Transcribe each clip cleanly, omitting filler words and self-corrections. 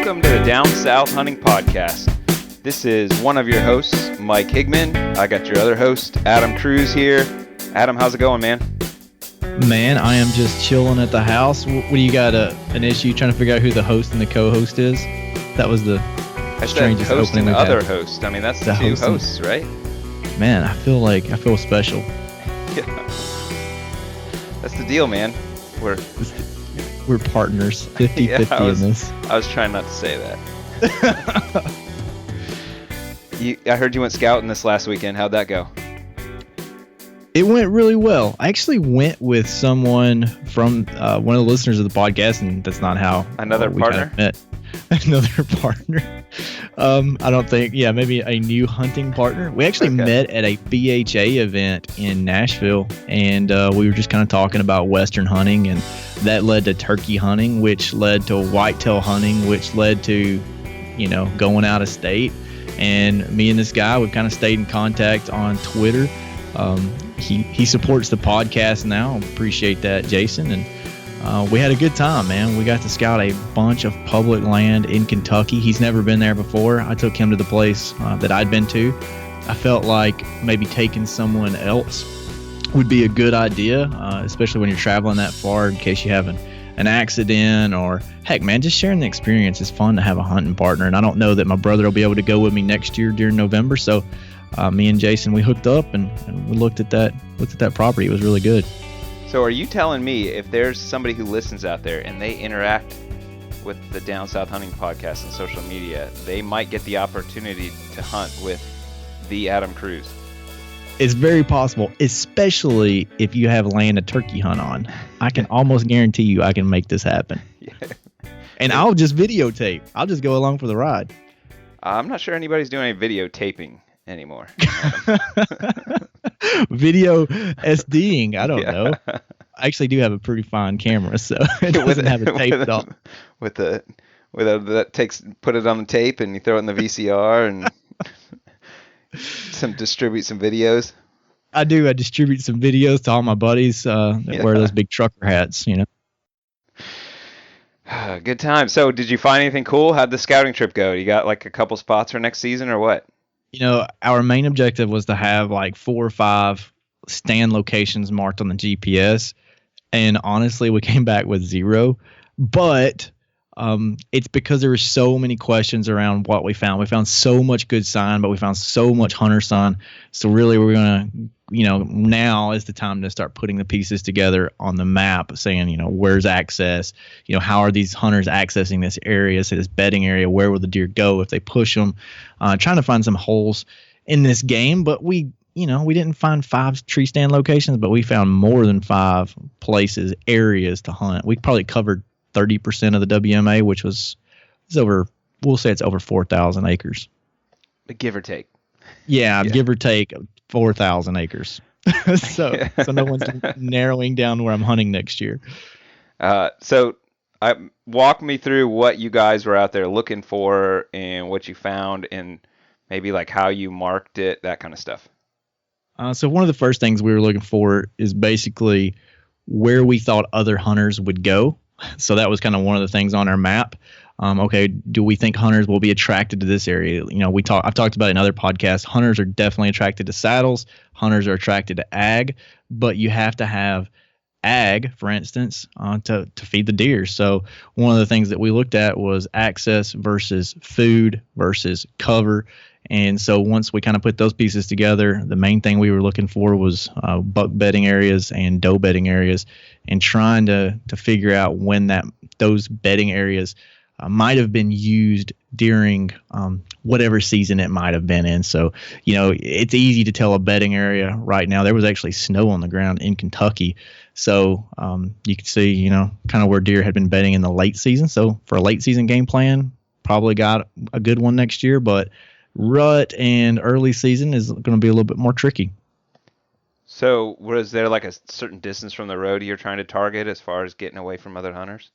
Welcome to the Down South Hunting Podcast. This is one of your hosts, Mike Higman. I got your other host, Adam Cruz here. Adam, how's it going, man? Man, I am just chilling at the house. What do you got, an issue trying to figure out who the host and the co-host is? That was the strangest host opening and we've other had. host. I mean, that's the two hosts, right? Man, I feel special. Yeah. That's the deal, man. We're partners, 50-50 in this. I was trying not to say that. I heard you went scouting this last weekend. How'd that go? It went really well. I actually went with someone from one of the listeners of the podcast, and that's not how Another we partner? kind of met. Another partner. I don't think, maybe a new hunting partner. We actually met at a BHA event in Nashville, and we were just kind of talking about Western hunting, and that led to turkey hunting, which led to whitetail hunting, which led to, going out of state. And me and this guy, we've kind of stayed in contact on Twitter. He supports the podcast now. Appreciate that, Jason. And we had a good time, man. We got to scout a bunch of public land in Kentucky. He's never been there before. I took him to the place that I'd been to. I felt like maybe taking someone else would be a good idea, especially when you're traveling that far in case you have an accident, or heck, man, just sharing the experience is fun to have a hunting partner. And I don't know that my brother will be able to go with me next year during November. So me and Jason, we hooked up and we looked at that property. It was really good. So are you telling me if there's somebody who listens out there and they interact with the Down South Hunting Podcast on social media, they might get the opportunity to hunt with the Adam Cruz? It's very possible, especially if you have land to turkey hunt on. I can almost guarantee you I can make this happen. Yeah. And I'll just videotape. I'll just go along for the ride. I'm not sure anybody's doing any videotaping anymore. Video SDing, I don't know. I actually do have a pretty fine camera, so it doesn't have a tape off. Put it on the tape and you throw it in the VCR and distribute some videos. I do. I distribute some videos to all my buddies that wear those big trucker hats, Good time. So did you find anything cool? How'd the scouting trip go? You got like a couple spots for next season or what? Our main objective was to have like 4 or 5 stand locations marked on the GPS. And honestly, we came back with 0. But it's because there were so many questions around what we found. We found so much good sign, but we found so much hunter sign. So really, we're going to, now is the time to start putting the pieces together on the map, saying, where's access? How are these hunters accessing this area, say this bedding area? Where will the deer go if they push them? Trying to find some holes in this game, but we didn't find 5 tree stand locations, but we found more than 5 places, areas to hunt. We probably covered 30% of the WMA, which was over, we'll say it's over 4,000 acres. Give or take. Yeah, give or take 4,000 acres. so no one's narrowing down where I'm hunting next year. So walk me through what you guys were out there looking for and what you found and maybe like how you marked it, that kind of stuff. So one of the first things we were looking for is basically where we thought other hunters would go. So that was kind of one of the things on our map. Okay, do we think hunters will be attracted to this area? I've talked about it in other podcasts. Hunters are definitely attracted to saddles. Hunters are attracted to ag, but you have to have ag, for instance, to feed the deer. So one of the things that we looked at was access versus food versus cover. And so once we kind of put those pieces together, the main thing we were looking for was buck bedding areas and doe bedding areas, and trying to figure out when those bedding areas might have been used during whatever season it might have been in. So, it's easy to tell a bedding area right now. There was actually snow on the ground in Kentucky. So you could see, kind of where deer had been bedding in the late season. So for a late season game plan, probably got a good one next year, but rut and early season is going to be a little bit more tricky. So was there like a certain distance from the road you're trying to target as far as getting away from other hunters?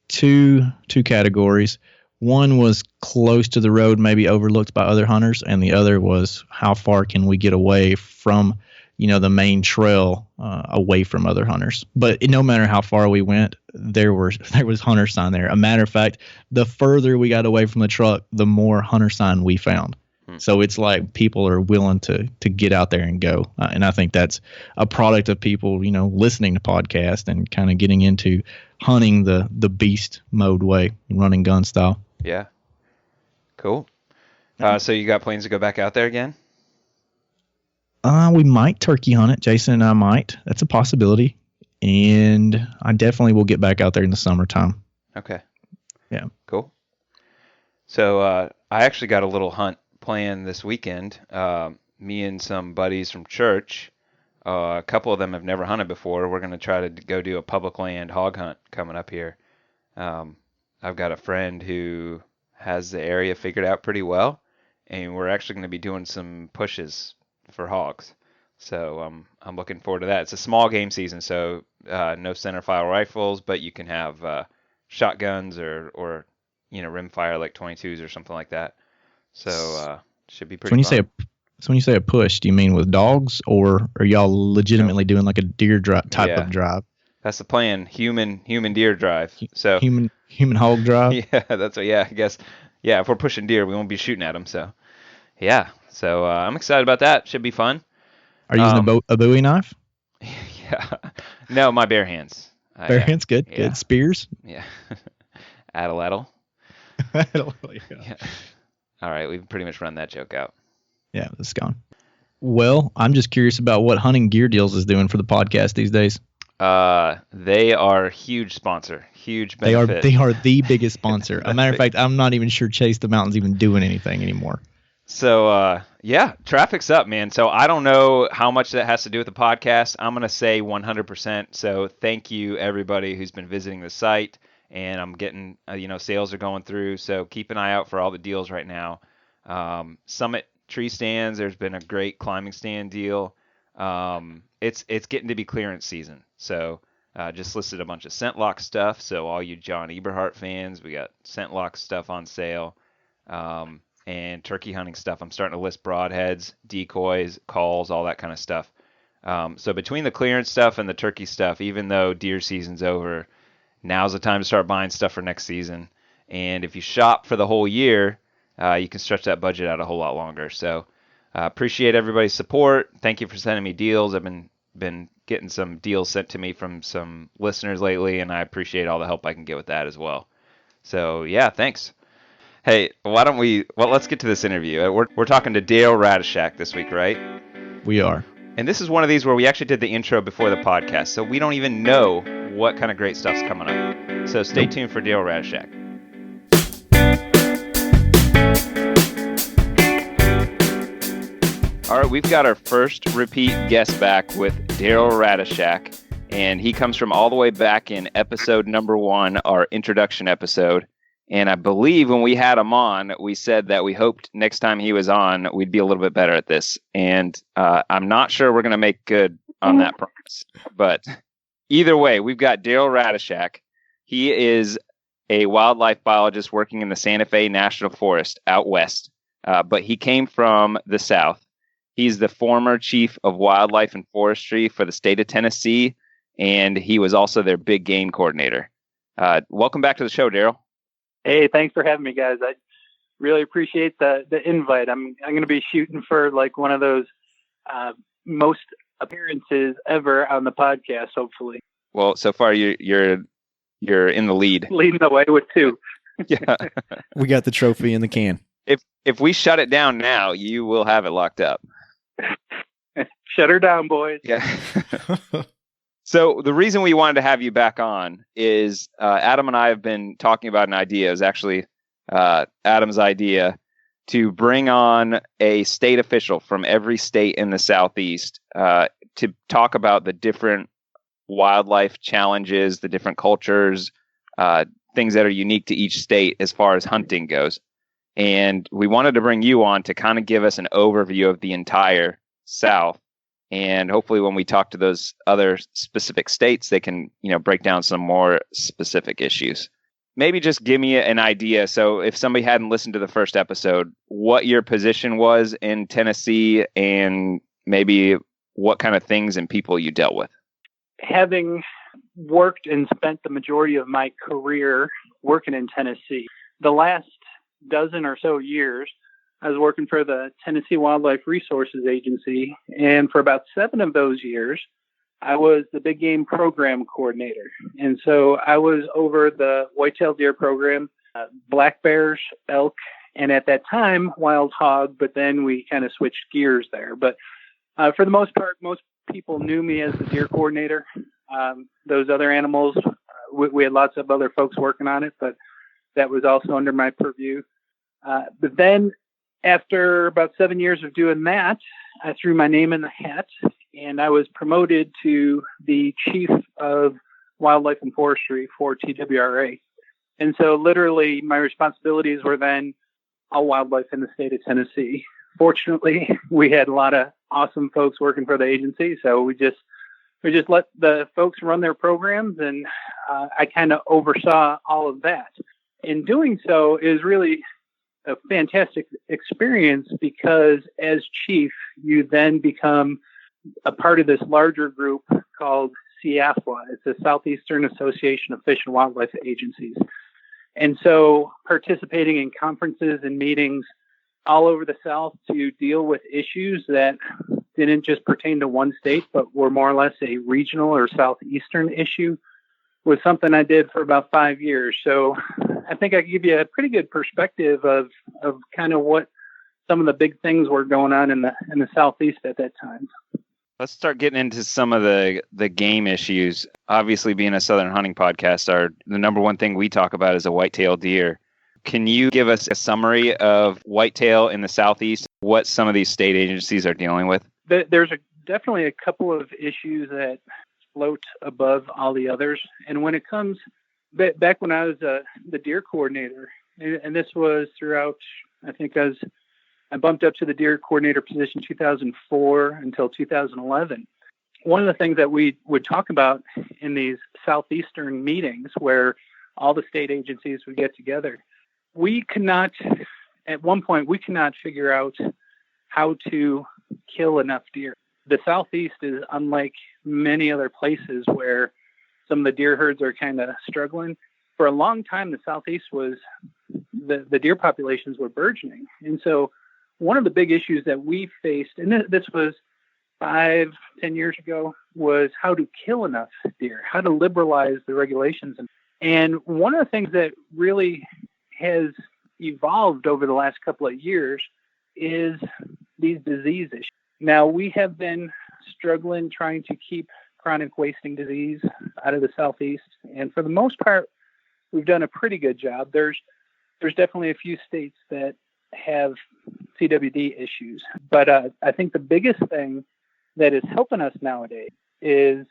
Two categories. One was close to the road, maybe overlooked by other hunters, and the other was how far can we get away from the main trail away from other hunters. But no matter how far we went, there was hunter sign there. A matter of fact, the further we got away from the truck, the more hunter sign we found. So it's like people are willing to get out there and go. And I think that's a product of people, listening to podcasts and kind of getting into hunting the beast mode way, running gun style. Yeah. Cool. So you got plans to go back out there again? We might turkey hunt it. Jason and I might. That's a possibility. And I definitely will get back out there in the summertime. Okay. Yeah. Cool. So I actually got a little hunt planned this weekend. Me and some buddies from church, a couple of them have never hunted before. We're going to try to go do a public land hog hunt coming up here. I've got a friend who has the area figured out pretty well, and we're actually going to be doing some pushes for hogs. So I'm looking forward to that. It's a small game season, so no centerfire rifles, but you can have shotguns or rimfire like 22s or something like that. So should be pretty fun. So when you say a push, do you mean with dogs, or are y'all legitimately doing like a deer type of drive? That's the plan. Human deer drive. So human hog drive. Yeah, that's what. Yeah, I guess. Yeah, if we're pushing deer, we won't be shooting at them. So yeah. So I'm excited about that. Should be fun. Are you using a Bowie knife? Yeah. No, my bare hands. Bare hands, good. Yeah. Good. Spears? Yeah. Atlatl. Yeah. All right, we've pretty much run that joke out. Yeah, it's gone. Well, I'm just curious about what Hunting Gear Deals is doing for the podcast these days. They are a huge sponsor. Huge benefit. They are the biggest sponsor. As a matter of fact, I'm not even sure Chase the Mountain's even doing anything anymore. So, yeah, traffic's up, man. So I don't know how much that has to do with the podcast. I'm going to say 100%. So thank you, everybody who's been visiting the site. And I'm getting, sales are going through. So keep an eye out for all the deals right now. Summit tree stands. There's been a great climbing stand deal. It's getting to be clearance season. So just listed a bunch of ScentLock stuff. So all you John Eberhart fans, we got ScentLock stuff on sale. And turkey hunting stuff. I'm starting to list broadheads, decoys, calls, all that kind of stuff. So between the clearance stuff and the turkey stuff, even though deer season's over, now's the time to start buying stuff for next season. And if you shop for the whole year, you can stretch that budget out a whole lot longer. So appreciate everybody's support. Thank you for sending me deals. I've been getting some deals sent to me from some listeners lately, and I appreciate all the help I can get with that as well. So yeah, thanks. Hey, let's get to this interview. We're talking to Dale Radishak this week, right? We are. And this is one of these where we actually did the intro before the podcast, so we don't even know what kind of great stuff's coming up. So stay tuned for Dale Radishak. All right, we've got our first repeat guest back with Daryl Radishak, and he comes from all the way back in episode number 1, our introduction episode. And I believe when we had him on, we said that we hoped next time he was on, we'd be a little bit better at this. And I'm not sure we're going to make good on that promise. But either way, we've got Daryl Radishak. He is a wildlife biologist working in the Santa Fe National Forest out west. But he came from the South. He's the former chief of wildlife and forestry for the state of Tennessee. And he was also their big game coordinator. Welcome back to the show, Daryl. Hey, thanks for having me, guys. I really appreciate the invite. I'm going to be shooting for like one of those most appearances ever on the podcast, hopefully. Well, so far you're in the lead. Leading the way with 2. Yeah. We got the trophy in the can. If we shut it down now, you will have it locked up. Shut her down, boys. Yeah. So the reason we wanted to have you back on is Adam and I have been talking about an idea. It was actually Adam's idea to bring on a state official from every state in the Southeast to talk about the different wildlife challenges, the different cultures, things that are unique to each state as far as hunting goes. And we wanted to bring you on to kind of give us an overview of the entire South. And hopefully when we talk to those other specific states, they can, break down some more specific issues. Maybe just give me an idea. So if somebody hadn't listened to the first episode, what your position was in Tennessee and maybe what kind of things and people you dealt with? Having worked and spent the majority of my career working in Tennessee, the last dozen or so years, I was working for the Tennessee Wildlife Resources Agency. And for about 7 of those years, I was the big game program coordinator. And so I was over the whitetail deer program, black bears, elk, and at that time, wild hog, but then we kind of switched gears there. But for the most part, most people knew me as the deer coordinator. Those other animals, we had lots of other folks working on it, but that was also under my purview. But then after about 7 years of doing that, I threw my name in the hat and I was promoted to the chief of wildlife and forestry for TWRA. And so literally my responsibilities were then all wildlife in the state of Tennessee. Fortunately, we had a lot of awesome folks working for the agency. So we just let the folks run their programs, and I kind of oversaw all of that. In doing so is really a fantastic experience because as chief, you then become a part of this larger group called SEAFWA. It's the Southeastern Association of Fish and Wildlife Agencies. And so participating in conferences and meetings all over the South to deal with issues that didn't just pertain to one state, but were more or less a regional or Southeastern issue was something I did for about 5 years. So I think I can give you a pretty good perspective of kind of what some of the big things were going on in the Southeast at that time. Let's start getting into some of the game issues. Obviously, being a Southern hunting podcast, the number one thing we talk about is a whitetail deer. Can you give us a summary of whitetail in the Southeast, what some of these state agencies are dealing with? There's definitely a couple of issues that float above all the others. And when it comes back when I was the deer coordinator, and this was throughout, I think I bumped up to the deer coordinator position 2004 until 2011. One of the things that we would talk about in these Southeastern meetings where all the state agencies would get together, at one point, we could not figure out how to kill enough deer. The Southeast is unlike many other places where some of the deer herds are kind of struggling. For a long time, the Southeast was, the deer populations were burgeoning. And so one of the big issues that we faced, and this was 5-10 years ago, was how to kill enough deer, how to liberalize the regulations. And one of the things that really has evolved over the last couple of years is these disease issues. Now, we have been struggling trying to keep chronic wasting disease out of the Southeast. And for the most part, we've done a pretty good job. There's definitely a few states that have CWD issues. But I think the biggest thing that is helping us nowadays is,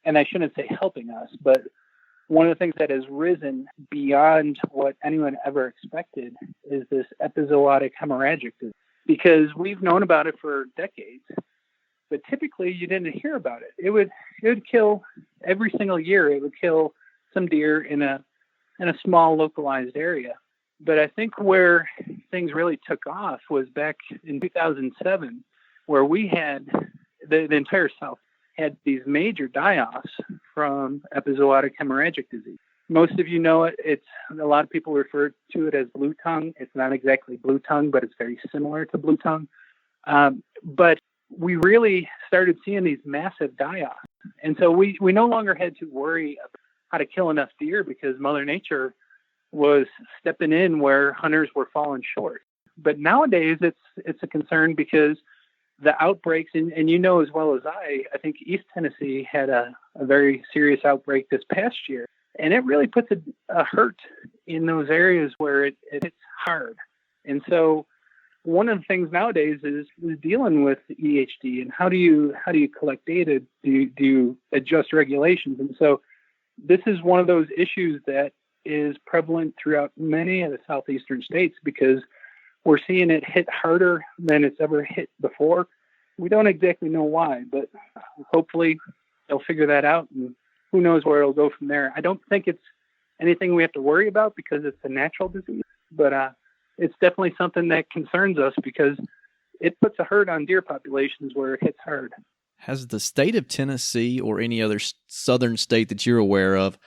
and I shouldn't say helping us, but one of the things that has risen beyond what anyone ever expected is this epizootic hemorrhagic disease. Because we've known about it for decades, but typically you didn't hear about it. It would kill every single year. It would kill some deer in a small localized area. But I think where things really took off was back in 2007, where we had the entire South had these major die-offs from epizootic hemorrhagic disease. Most of you know it. It's a lot of people refer to it as blue tongue. It's not exactly blue tongue, but it's very similar to blue tongue. But we really started seeing these massive die-offs. And so we no longer had to worry about how to kill enough deer because Mother Nature was stepping in where hunters were falling short. But nowadays it's a concern because the outbreaks, and you know as well as I think East Tennessee had a very serious outbreak this past year. And it really puts a hurt in those areas where it hits hard. And so one of the things nowadays is dealing with EHD and how do you collect data? Do you adjust regulations? And so this is one of those issues that is prevalent throughout many of the southeastern states because we're seeing it hit harder than it's ever hit before. We don't exactly know why, but hopefully they'll figure that out, and who knows where it'll go from there. I don't think it's anything we have to worry about because it's a natural disease, but it's definitely something that concerns us because it puts a hurt on deer populations where it hits hard. Has the state of Tennessee or any other southern state that you're aware of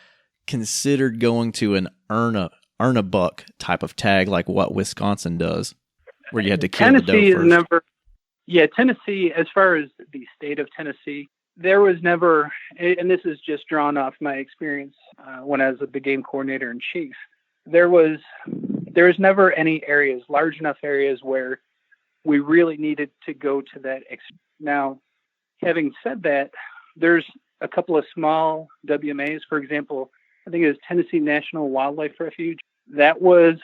considered going to an earn a buck type of tag like what Wisconsin does, where you had to kill the doe first? Tennessee, as far as the state of Tennessee, there was never, and this is just drawn off my experience when I was the game coordinator in chief, there was never any areas, large enough areas where we really needed to go to that. Now, having said that, there's a couple of small WMAs. For example, I think it was Tennessee National Wildlife Refuge. That was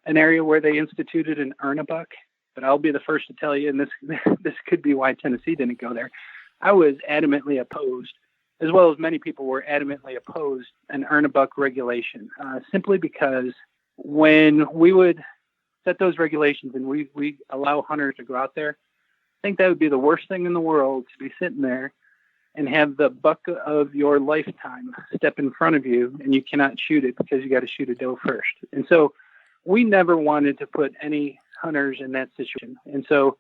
an area where they instituted an earn a buck. But I'll be the first to tell you, and this could be why Tennessee didn't go there. I was adamantly opposed, as well as many people were adamantly opposed, an earn a buck regulation, simply because when we would set those regulations and we allow hunters to go out there, I think that would be the worst thing in the world to be sitting there and have the buck of your lifetime step in front of you and you cannot shoot it because you got to shoot a doe first. And so we never wanted to put any hunters in that situation. And so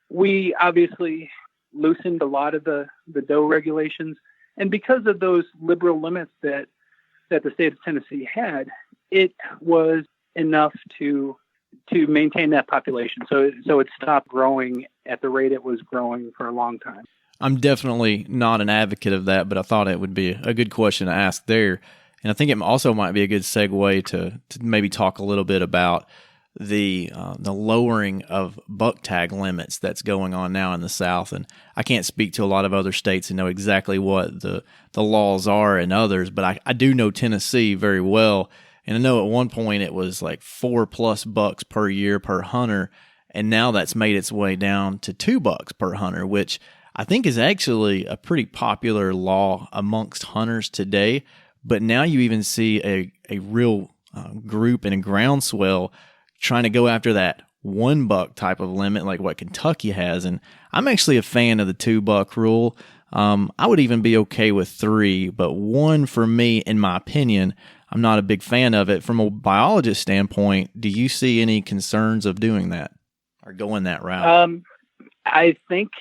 we obviously loosened a lot of the doe regulations. And because of those liberal limits that the state of Tennessee had, it was enough to maintain that population. So it stopped growing at the rate it was growing for a long time. I'm definitely not an advocate of that, but I thought it would be a good question to ask there. And I think it also might be a good segue to maybe talk a little bit about the lowering of buck tag limits that's going on now in the South. And I can't speak to a lot of other states and know exactly what the laws are in others, but I do know Tennessee very well. And I know at one point it was like 4+ bucks per year per hunter, and now that's made its way down to $2 per hunter, which I think is actually a pretty popular law amongst hunters today. But now you even see a real group and a groundswell trying to go after that $1 type of limit like what Kentucky has. And I'm actually a fan of the $2 rule. I would even be okay with 3, but 1 for me, in my opinion, I'm not a big fan of it. From a biologist standpoint, do you see any concerns of doing that or going that route? I think,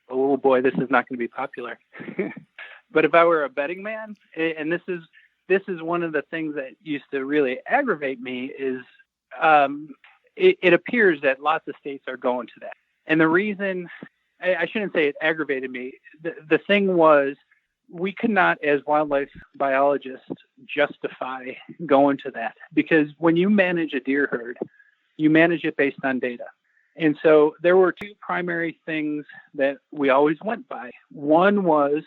oh boy, this is not going to be popular. But if I were a betting man, and this is one of the things that used to really aggravate me, is it appears that lots of states are going to that. And the reason, I shouldn't say it aggravated me, the thing was, we could not, as wildlife biologists, justify going to that. Because when you manage a deer herd, you manage it based on data. And so there were 2 primary things that we always went by. One was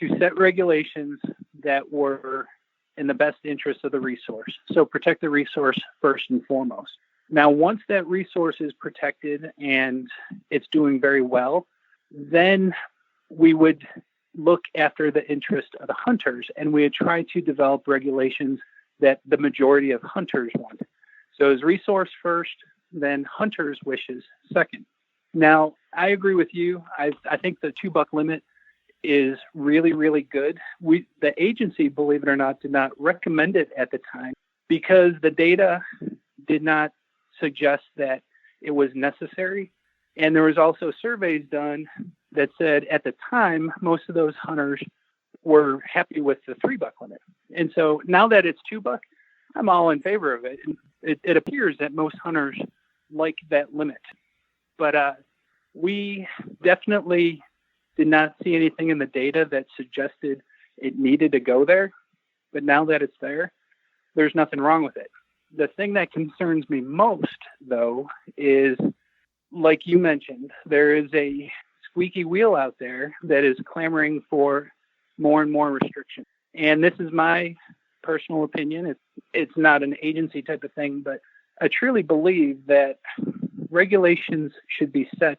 to set regulations that were in the best interest of the resource. So protect the resource first and foremost. Now, once that resource is protected and it's doing very well, then we would look after the interest of the hunters, and we would try to develop regulations that the majority of hunters want. So as resource first, then hunters' wishes second. Now, I agree with you. I think the $2 limit is really, really good. The agency, believe it or not, did not recommend it at the time because the data did not suggest that it was necessary. And there was also surveys done that said at the time, most of those hunters were happy with the $3 limit. And so now that it's $2, I'm all in favor of it. It appears that most hunters like that limit. But we definitely did not see anything in the data that suggested it needed to go there. But now that it's there, there's nothing wrong with it. The thing that concerns me most, though, is, like you mentioned, there is a squeaky wheel out there that is clamoring for more and more restrictions. And this is my personal opinion. It's not an agency type of thing, but I truly believe that regulations should be set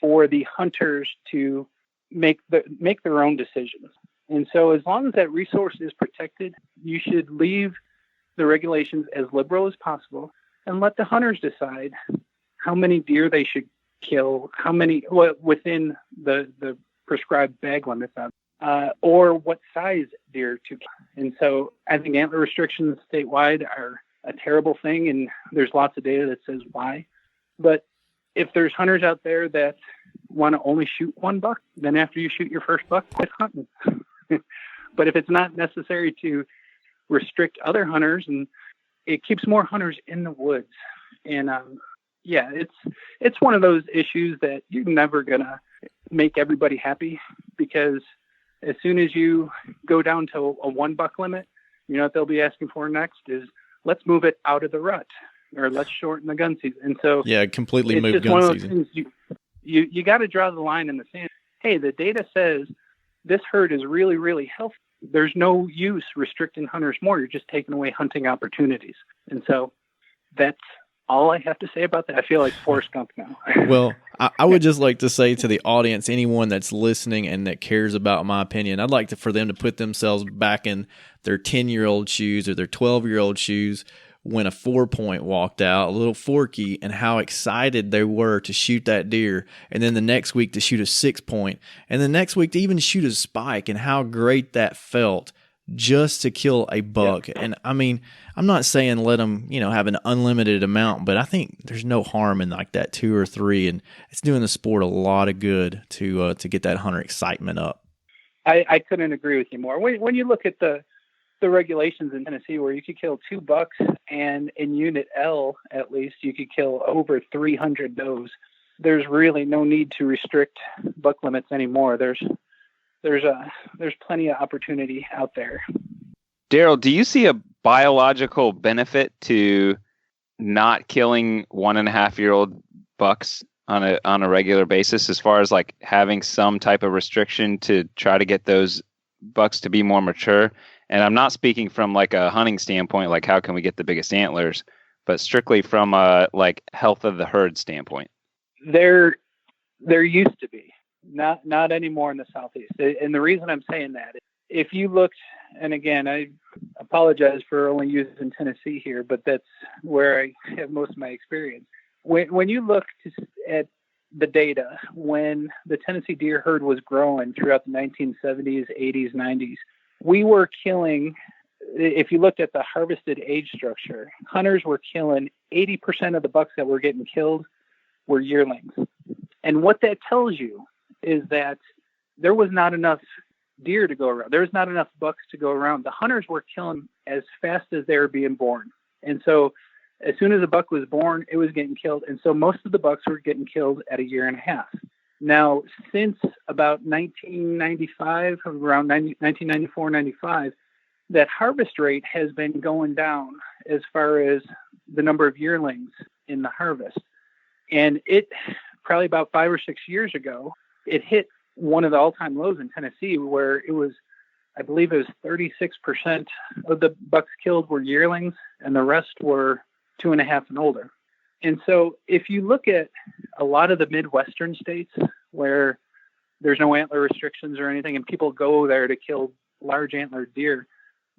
for the hunters to make their own decisions. And so as long as that resource is protected, you should leave the regulations as liberal as possible and let the hunters decide how many deer they should kill, how many within the prescribed bag limits, or what size deer to kill. And so I think antler restrictions statewide are a terrible thing, and there's lots of data that says why. But if there's hunters out there that want to only shoot one buck, then after you shoot your first buck, quit hunting. But if it's not necessary to restrict other hunters, and it keeps more hunters in the woods. And yeah, it's one of those issues that you're never gonna make everybody happy, because as soon as you go down to a one buck limit, you know what they'll be asking for next is, let's move it out of the rut, or let's shorten the gun season. And so yeah, completely it's move just gun one of those season. things you got to draw the line in the sand. Hey, the data says this herd is really, really healthy. There's no use restricting hunters more. You're just taking away hunting opportunities. And so that's all I have to say about that. I feel like Forrest Gump now. Well, I would just like to say to the audience, anyone that's listening and that cares about my opinion, I'd like for them to put themselves back in their 10-year-old shoes or their 12-year-old shoes when a 4-point walked out, a little forky, and how excited they were to shoot that deer, and then the next week to shoot a 6-point, and the next week to even shoot a spike, and how great that felt just to kill a buck. Yeah. And I mean, I'm not saying let them, have an unlimited amount, but I think there's no harm in like that 2 or 3, and it's doing the sport a lot of good to get that hunter excitement up. I couldn't agree with you more. When you look at the regulations in Tennessee, where you could kill 2 bucks, and in Unit L, at least, you could kill over 300 does. There's really no need to restrict buck limits anymore. There's plenty of opportunity out there. Daryl, do you see a biological benefit to not killing 1.5-year-old bucks on a regular basis, as far as like having some type of restriction to try to get those bucks to be more mature? And I'm not speaking from like a hunting standpoint, like how can we get the biggest antlers, but strictly from a like health of the herd standpoint. There used to be, not anymore in the Southeast. And the reason I'm saying that, if you looked, and again, I apologize for only using Tennessee here, but that's where I have most of my experience. When you look at the data, when the Tennessee deer herd was growing throughout the 1970s, 80s, 90s, we were killing, if you looked at the harvested age structure, hunters were killing 80% of the bucks that were getting killed were yearlings. And what that tells you is that there was not enough deer to go around. There was not enough bucks to go around. The hunters were killing as fast as they were being born. And so as soon as a buck was born, it was getting killed. And so most of the bucks were getting killed at 1.5 years. Now, since about 1995, around 1994, 95, that harvest rate has been going down as far as the number of yearlings in the harvest. And it probably about 5 or 6 years ago, it hit one of the all-time lows in Tennessee, where it was, I believe it was 36% of the bucks killed were yearlings, and the rest were 2.5 and older. And so if you look at a lot of the Midwestern states where there's no antler restrictions or anything, and people go there to kill large antlered deer,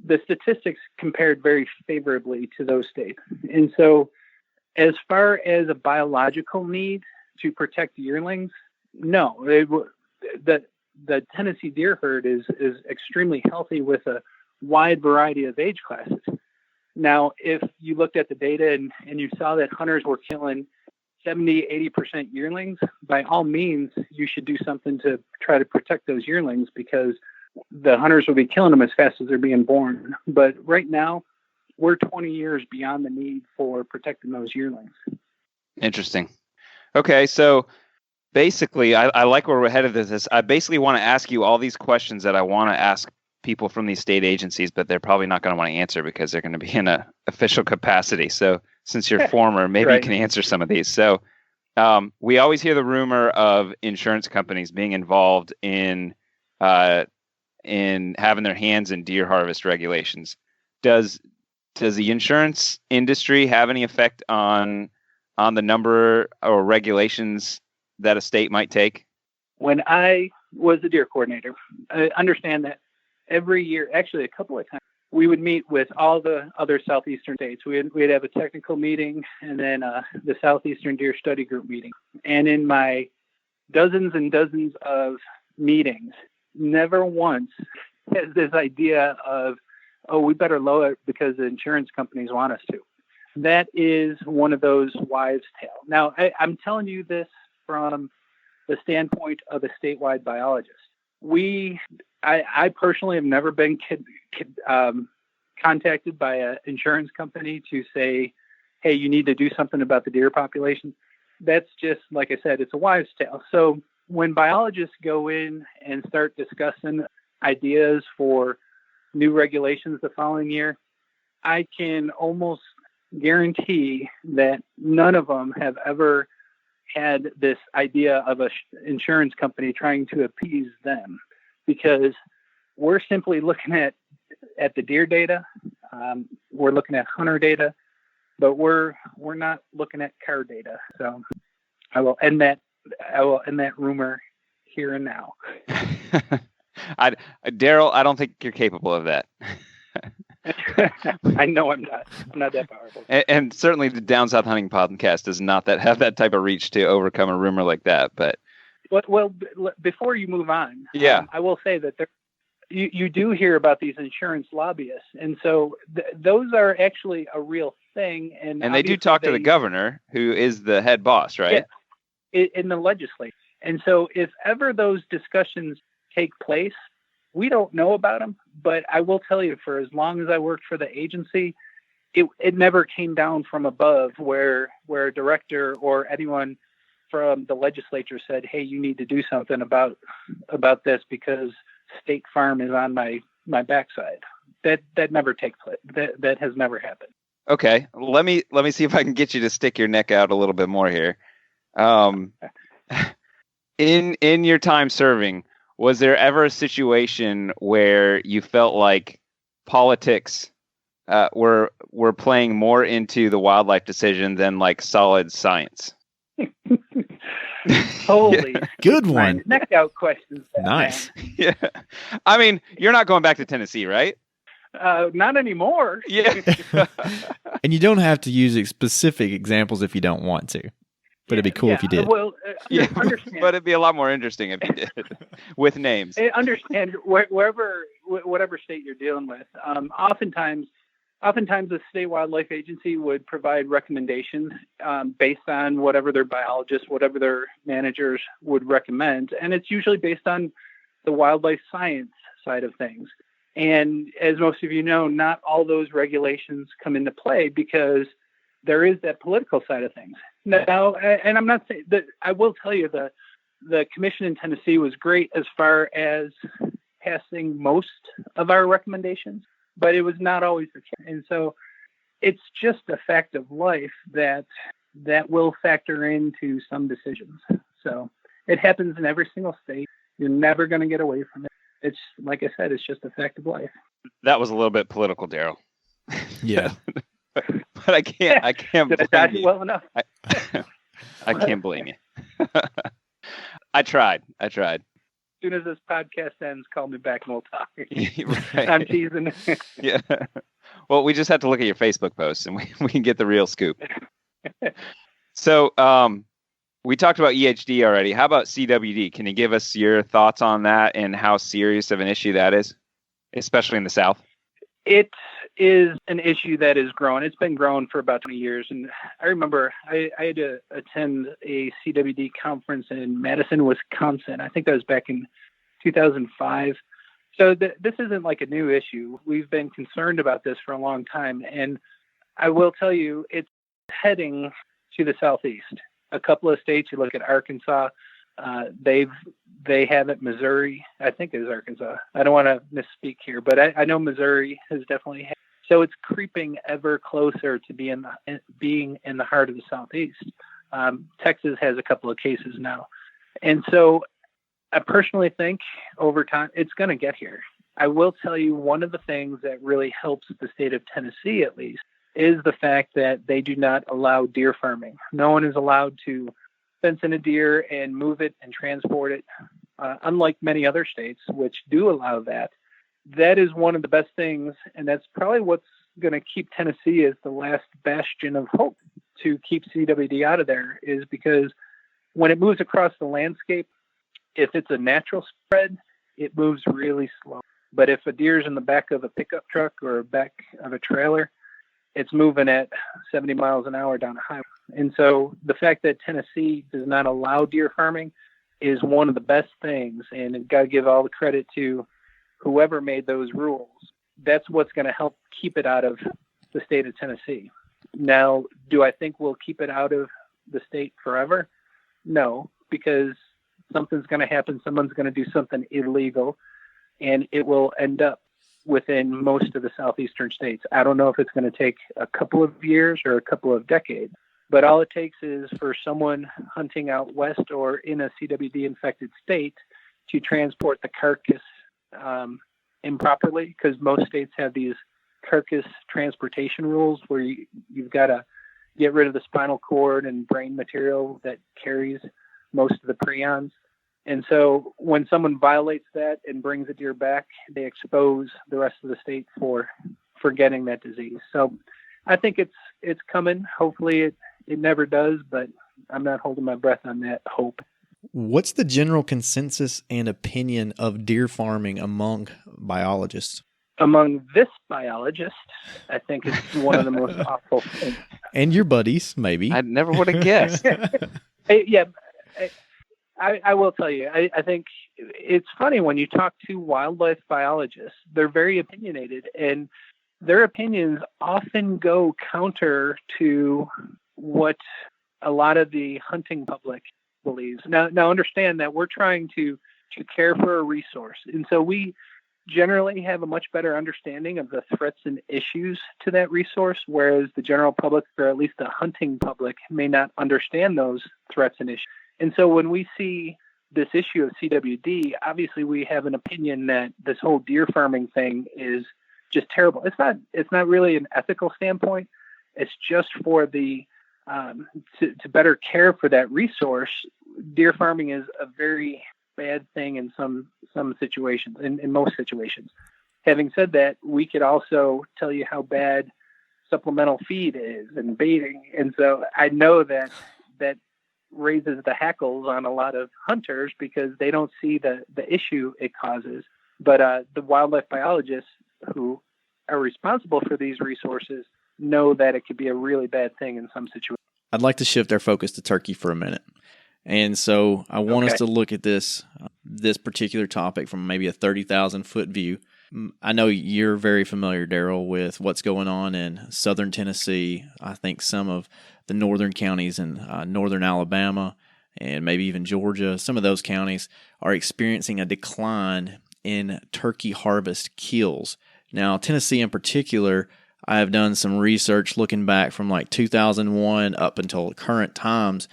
the statistics compared very favorably to those states. And so as far as a biological need to protect yearlings, no, the Tennessee deer herd is extremely healthy with a wide variety of age classes. Now, if you looked at the data and you saw that hunters were killing 70-80% yearlings, by all means, you should do something to try to protect those yearlings, because the hunters will be killing them as fast as they're being born. But right now, we're 20 years beyond the need for protecting those yearlings. Interesting. Okay, so basically, I like where we're headed with this. I basically want to ask you all these questions that I want to ask people from these state agencies, but they're probably not going to want to answer because they're going to be in an official capacity. So since you're former, maybe right, you can answer some of these. So we always hear the rumor of insurance companies being involved in having their hands in deer harvest regulations. Does the insurance industry have any effect on the number or regulations that a state might take? When I was a deer coordinator, I understand that every year, actually a couple of times, we would meet with all the other southeastern states. We'd have a technical meeting, and then the Southeastern Deer Study Group meeting. And in my dozens and dozens of meetings, never once has this idea of, oh, we better lower it because the insurance companies want us to. That is one of those wives' tales. Now, I'm telling you this from the standpoint of a statewide biologist. I personally have never been contacted by an insurance company to say, hey, you need to do something about the deer population. That's just, like I said, it's a wives' tale. So when biologists go in and start discussing ideas for new regulations the following year, I can almost guarantee that none of them have ever had this idea of an insurance company trying to appease them, because we're simply looking at the deer data. We're looking at hunter data, but we're not looking at car data. So I will end that rumor here and now. Daryl, I don't think you're capable of that. I know I'm not. I'm not that powerful. And certainly the Down South Hunting Podcast does not have that type of reach to overcome a rumor like that. But well, before you move on, yeah, I will say that you do hear about these insurance lobbyists, and so those are actually a real thing. And they do talk to the governor, who is the head boss, right? Yeah, in the legislature. And so if ever those discussions take place, we don't know about them, but I will tell you, for as long as I worked for the agency, it never came down from above where a director or anyone from the legislature said, hey, you need to do something about this because State Farm is on my backside. That never takes place. That has never happened. Okay. Let me see if I can get you to stick your neck out a little bit more here. In your time serving, was there ever a situation where you felt like politics were playing more into the wildlife decision than like solid science? Holy good one. Neck out questions. Nice. Yeah. I mean, you're not going back to Tennessee, right? Not anymore. Yeah. And you don't have to use specific examples if you don't want to. But it'd be cool if you did. Well, understand. But it'd be a lot more interesting if you did with names. Understand whatever state you're dealing with. Oftentimes the state wildlife agency would provide recommendations based on whatever their biologists, whatever their managers would recommend, and it's usually based on the wildlife science side of things. And as most of you know, not all those regulations come into play because there is that political side of things. Now, and I'm not saying that, I will tell you the commission in Tennessee was great as far as passing most of our recommendations, but it was not always the case. And so it's just a fact of life that will factor into some decisions. So it happens in every single state. You're never going to get away from it. It's, like I said, it's just a fact of life. That was a little bit political, Daryl. Yeah. But I can't Did I dodge it well enough? I can't blame you. I tried. As soon as this podcast ends, call me back and we'll talk. Right. I'm teasing. Yeah. Well, we just have to look at your Facebook posts and we can get the real scoop. So we talked about EHD already. How about CWD? Can you give us your thoughts on that and how serious of an issue that is, especially in the South? It is an issue that is growing. It's been growing for about 20 years. And I remember I had to attend a CWD conference in Madison, Wisconsin. I think that was back in 2005. So this isn't like a new issue. We've been concerned about this for a long time. And I will tell you, it's heading to the Southeast. A couple of states, you look at Arkansas, they have it. Missouri, I think it is Arkansas. I don't want to misspeak here, but I know Missouri has definitely had. So it's creeping ever closer to being in the heart of the Southeast. Texas has a couple of cases now. And so I personally think over time, it's going to get here. I will tell you, one of the things that really helps the state of Tennessee, at least, is the fact that they do not allow deer farming. No one is allowed to fence in a deer and move it and transport it, unlike many other states, which do allow that. That is one of the best things, and that's probably what's going to keep Tennessee as the last bastion of hope to keep CWD out of there, is because when it moves across the landscape, if it's a natural spread, it moves really slow. But if a deer's in the back of a pickup truck or back of a trailer, it's moving at 70 miles an hour down a highway. And so the fact that Tennessee does not allow deer farming is one of the best things, and got to give all the credit to whoever made those rules. That's what's going to help keep it out of the state of Tennessee. Now, do I think we'll keep it out of the state forever? No, because something's going to happen. Someone's going to do something illegal, and it will end up within most of the southeastern states. I don't know if it's going to take a couple of years or a couple of decades, but all it takes is for someone hunting out west or in a CWD infected state to transport the carcass improperly, because most states have these carcass transportation rules where you've got to get rid of the spinal cord and brain material that carries most of the prions. And so when someone violates that and brings a deer back, they expose the rest of the state for getting that disease. So I think it's coming. Hopefully it never does, but I'm not holding my breath on that hope. What's the general consensus and opinion of deer farming among biologists? Among this biologist, I think it's one of the most awful things. And your buddies, maybe. I never would have guessed. I will tell you, I think it's funny when you talk to wildlife biologists, they're very opinionated, and their opinions often go counter to what a lot of the hunting public believes. Now understand that we're trying to care for a resource. And so we generally have a much better understanding of the threats and issues to that resource, whereas the general public, or at least the hunting public, may not understand those threats and issues. And so when we see this issue of CWD, obviously we have an opinion that this whole deer farming thing is just terrible. It's not really an ethical standpoint. It's just for the to better care for that resource. Deer farming is a very bad thing in some situations, in most situations. Having said that, we could also tell you how bad supplemental feed is and baiting. And so I know that raises the hackles on a lot of hunters because they don't see the issue it causes. But the wildlife biologists who are responsible for these resources know that it could be a really bad thing in some situations. I'd like to shift our focus to turkey for a minute. And so I want us to look at this particular topic from maybe a 30,000 foot view. I know you're very familiar, Daryl, with what's going on in southern Tennessee. I think some of the northern counties in northern Alabama and maybe even Georgia, some of those counties are experiencing a decline in turkey harvest kills. Now, Tennessee in particular, I have done some research looking back from like 2001 up until current times,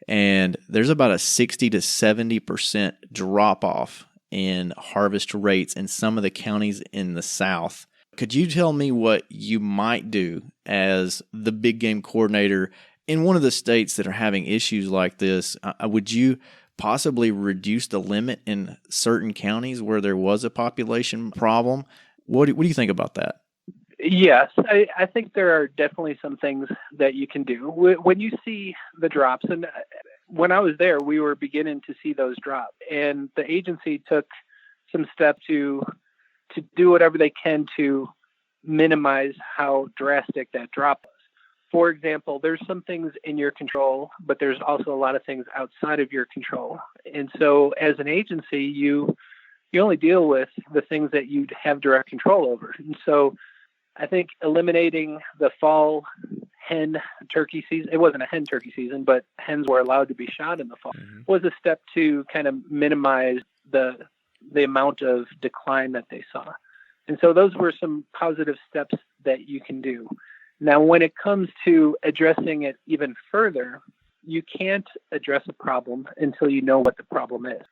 and there's about a 60 to 70% drop-off in harvest rates in some of the counties in the South. Could you tell me what you might do as the big game coordinator in one of the states that are having issues like this? Would you possibly reduce the limit in certain counties where there was a population problem? What do you think about that? Yes, I think there are definitely some things that you can do. When you see the drops, and when I was there, we were beginning to see those drop, and the agency took some steps to do whatever they can to minimize how drastic that drop was. For example, there's some things in your control, but there's also a lot of things outside of your control. And so as an agency, you only deal with the things that you have direct control over. And so I think eliminating the fall hen turkey season, it wasn't a hen turkey season, but hens were allowed to be shot in the fall, was a step to kind of minimize the amount of decline that they saw. And so those were some positive steps that you can do. Now, when it comes to addressing it even further, you can't address a problem until you know what the problem is.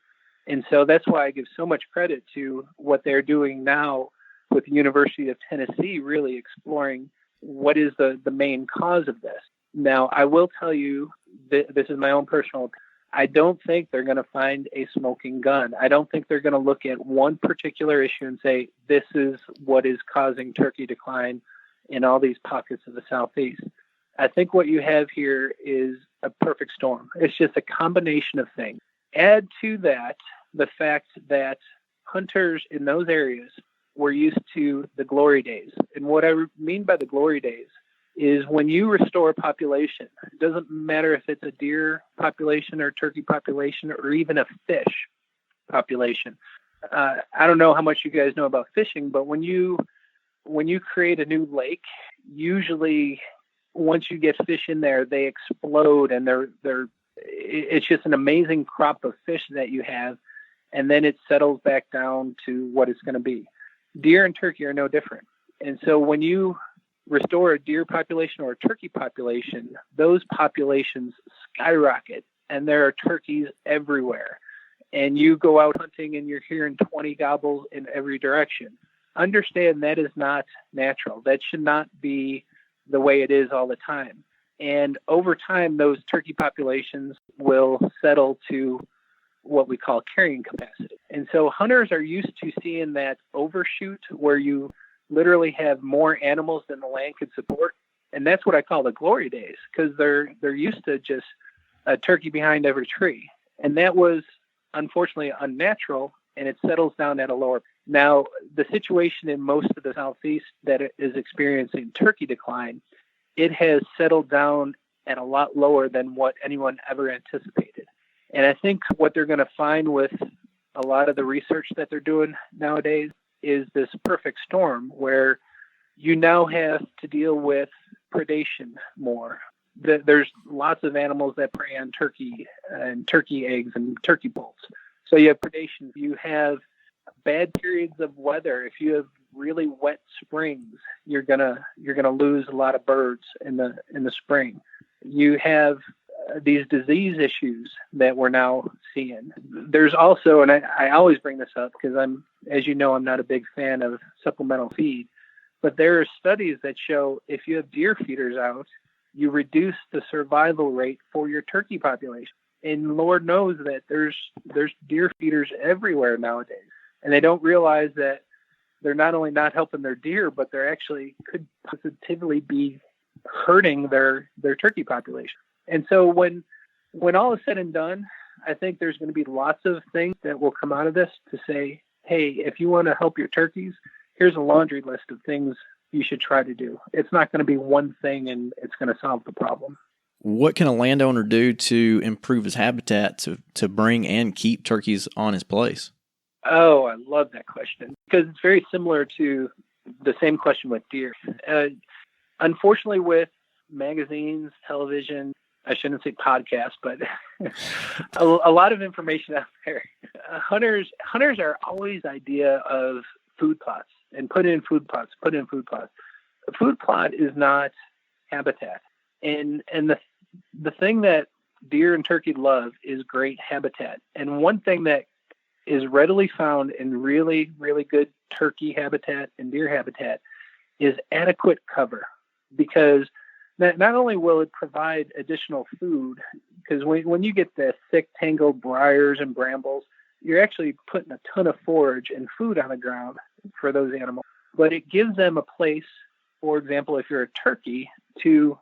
And so that's why I give so much credit to what they're doing now with the University of Tennessee, really exploring what is the main cause of this. Now, I will tell you, this is my own personal opinion. I don't think they're going to find a smoking gun. I don't think they're going to look at one particular issue and say, this is what is causing turkey decline in all these pockets of the Southeast. I think what you have here is a perfect storm. It's just a combination of things. Add to that the fact that hunters in those areas were used to the glory days. And what I mean by the glory days is when you restore a population, it doesn't matter if it's a deer population or turkey population or even a fish population. I don't know how much you guys know about fishing, but when you create a new lake, usually once you get fish in there, they explode, and it's just an amazing crop of fish that you have, and then it settles back down to what it's going to be. Deer and turkey are no different. And so when you restore a deer population or a turkey population, those populations skyrocket, and there are turkeys everywhere. And you go out hunting and you're hearing 20 gobbles in every direction. Understand that is not natural. That should not be the way it is all the time. And over time, those turkey populations will settle to what we call carrying capacity. And so hunters are used to seeing that overshoot where you literally have more animals than the land could support. And that's what I call the glory days, because they're used to just a turkey behind every tree. And that was unfortunately unnatural, and it settles down at a lower. Now, the situation in most of the Southeast that is experiencing turkey decline, it has settled down at a lot lower than what anyone ever anticipated. And I think what they're going to find with a lot of the research that they're doing nowadays is this perfect storm where you now have to deal with predation more. There's lots of animals that prey on turkey and turkey eggs and turkey poults. So you have predation. You have bad periods of weather. If you have really wet springs, you're gonna lose a lot of birds in the spring. You have these disease issues that we're now seeing. There's also, and I always bring this up because as you know, I'm not a big fan of supplemental feed, but there are studies that show if you have deer feeders out, you reduce the survival rate for your turkey population. And Lord knows that there's deer feeders everywhere nowadays. And they don't realize that they're not only not helping their deer, but they're actually could positively be hurting their turkey population. And so when all is said and done, I think there's going to be lots of things that will come out of this to say, hey, if you want to help your turkeys, here's a laundry list of things you should try to do. It's not going to be one thing and it's going to solve the problem. What can a landowner do to improve his habitat to bring and keep turkeys on his place? Oh, I love that question because it's very similar to the same question with deer. Unfortunately, with magazines, television, I shouldn't say podcasts, but a lot of information out there. Hunters are always idea of food plots and put in food plots. A food plot is not habitat. And the thing that deer and turkey love is great habitat. And one thing that is readily found in really, really good turkey habitat and deer habitat is adequate cover, because not only will it provide additional food, because when you get the thick tangled briars and brambles, you're actually putting a ton of forage and food on the ground for those animals, but it gives them a place, for example, if you're a turkey, to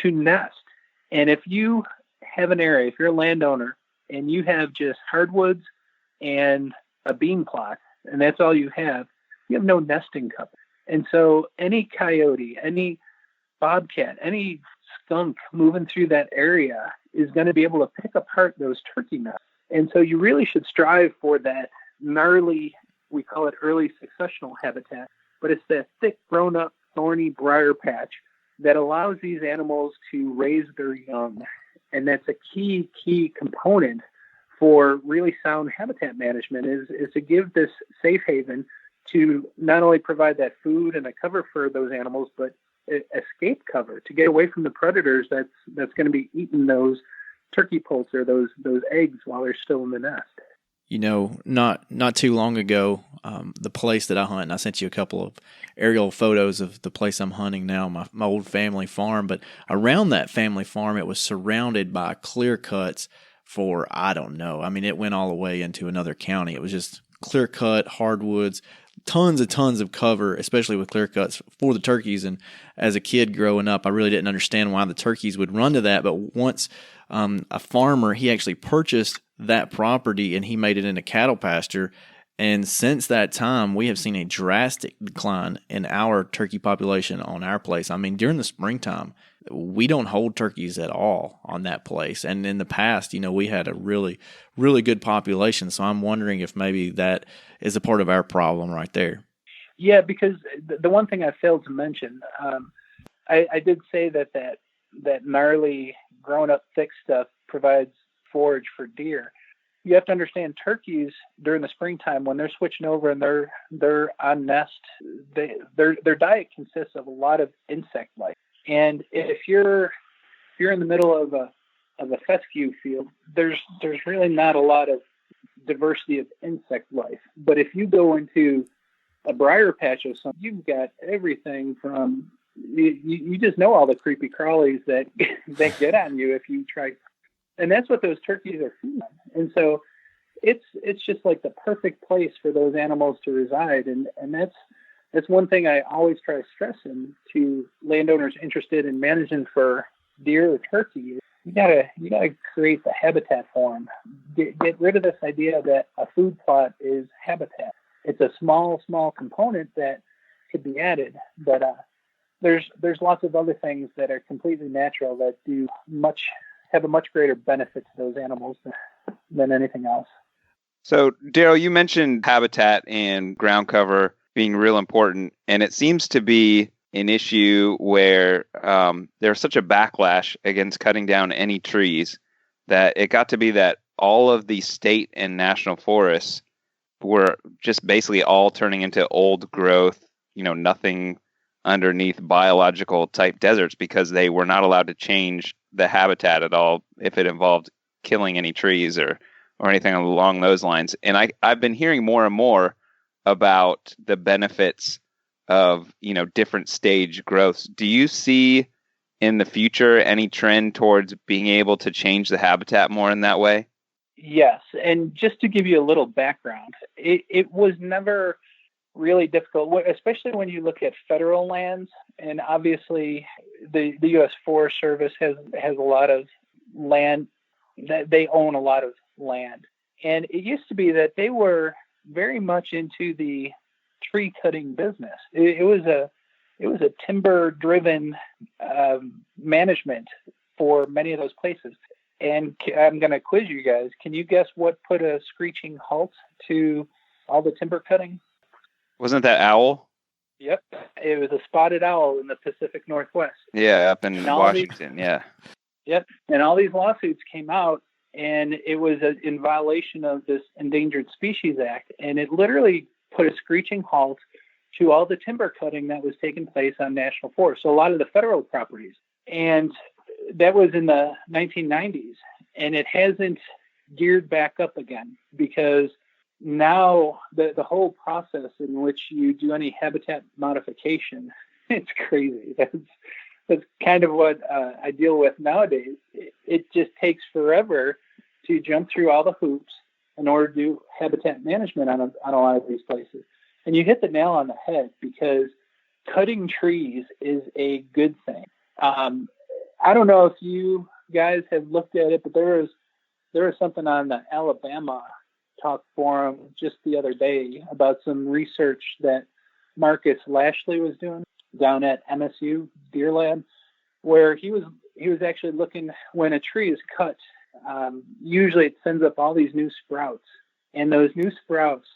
nest. And if you have an area, if you're a landowner and you have just hardwoods and a bean plot, and that's all you have no nesting cover. And so any coyote, any bobcat, any skunk moving through that area is going to be able to pick apart those turkey nests. And so you really should strive for that gnarly, we call it early successional habitat, but it's that thick, grown-up, thorny briar patch that allows these animals to raise their young. And that's a key component for really sound habitat management is to give this safe haven to not only provide that food and a cover for those animals, but escape cover to get away from the predators that's going to be eating those turkey poults or those eggs while they're still in the nest. You know, not too long ago, the place that I hunt, and I sent you a couple of aerial photos of the place I'm hunting now, my old family farm, but around that family farm, it was surrounded by clear cuts for, I don't know, I mean, it went all the way into another county. It was just clear cut, hardwoods, tons of cover, especially with clear cuts for the turkeys. And as a kid growing up, I really didn't understand why the turkeys would run to that. But once a farmer, he actually purchased that property and he made it into cattle pasture. And since that time, we have seen a drastic decline in our turkey population on our place. I mean, during the springtime, we don't hold turkeys at all on that place. And in the past, we had a really, really good population. So I'm wondering if maybe that is a part of our problem right there. Yeah, because the one thing I failed to mention, I did say that gnarly, grown-up thick stuff provides forage for deer. You have to understand turkeys during the springtime when they're switching over and they're on nest. Their diet consists of a lot of insect life. And if you're in the middle of a fescue field, there's really not a lot of diversity of insect life. But if you go into a briar patch or something, you've got everything from you just know all the creepy crawlies that get on you if you try. And that's what those turkeys are feeding on. And so it's just like the perfect place for those animals to reside. And that's one thing I always try to stress to landowners interested in managing for deer or turkey. You gotta create the habitat for them. Get rid of this idea that a food plot is habitat. It's a small component that could be added, but there's lots of other things that are completely natural that have a much greater benefit to those animals than anything else. So, Daryl, you mentioned habitat and ground cover being real important, and it seems to be an issue where there's such a backlash against cutting down any trees that it got to be that all of the state and national forests were just basically all turning into old growth, nothing underneath biological type deserts because they were not allowed to change the habitat at all if it involved killing any trees or anything along those lines. And I've been hearing more and more about the benefits of, different stage growths. Do you see in the future any trend towards being able to change the habitat more in that way? Yes. And just to give you a little background, it was never really difficult, especially when you look at federal lands. And obviously the U.S. Forest Service has a lot of land, that they own a lot of land. And it used to be that they were very much into the tree cutting business. It was a timber driven management for many of those places. And I'm going to quiz you guys. Can you guess what put a screeching halt to all the timber cutting? Wasn't that owl? Yep. It was a spotted owl in the Pacific Northwest. Yeah, up in Washington. Yeah. Yep. And all these lawsuits came out, and it was in violation of this Endangered Species Act. And it literally put a screeching halt to all the timber cutting that was taking place on national forests. So a lot of the federal properties. And that was in the 1990s. And it hasn't geared back up again because now the whole process in which you do any habitat modification, it's crazy. That's kind of what I deal with nowadays. It just takes forever to jump through all the hoops in order to do habitat management on a lot of these places. And you hit the nail on the head because cutting trees is a good thing. I don't know if you guys have looked at it, but there was something on the Alabama Talk Forum just the other day about some research that Marcus Lashley was doing down at MSU Deer Lab, where he was actually looking when a tree is cut. Usually it sends up all these new sprouts, and those new sprouts,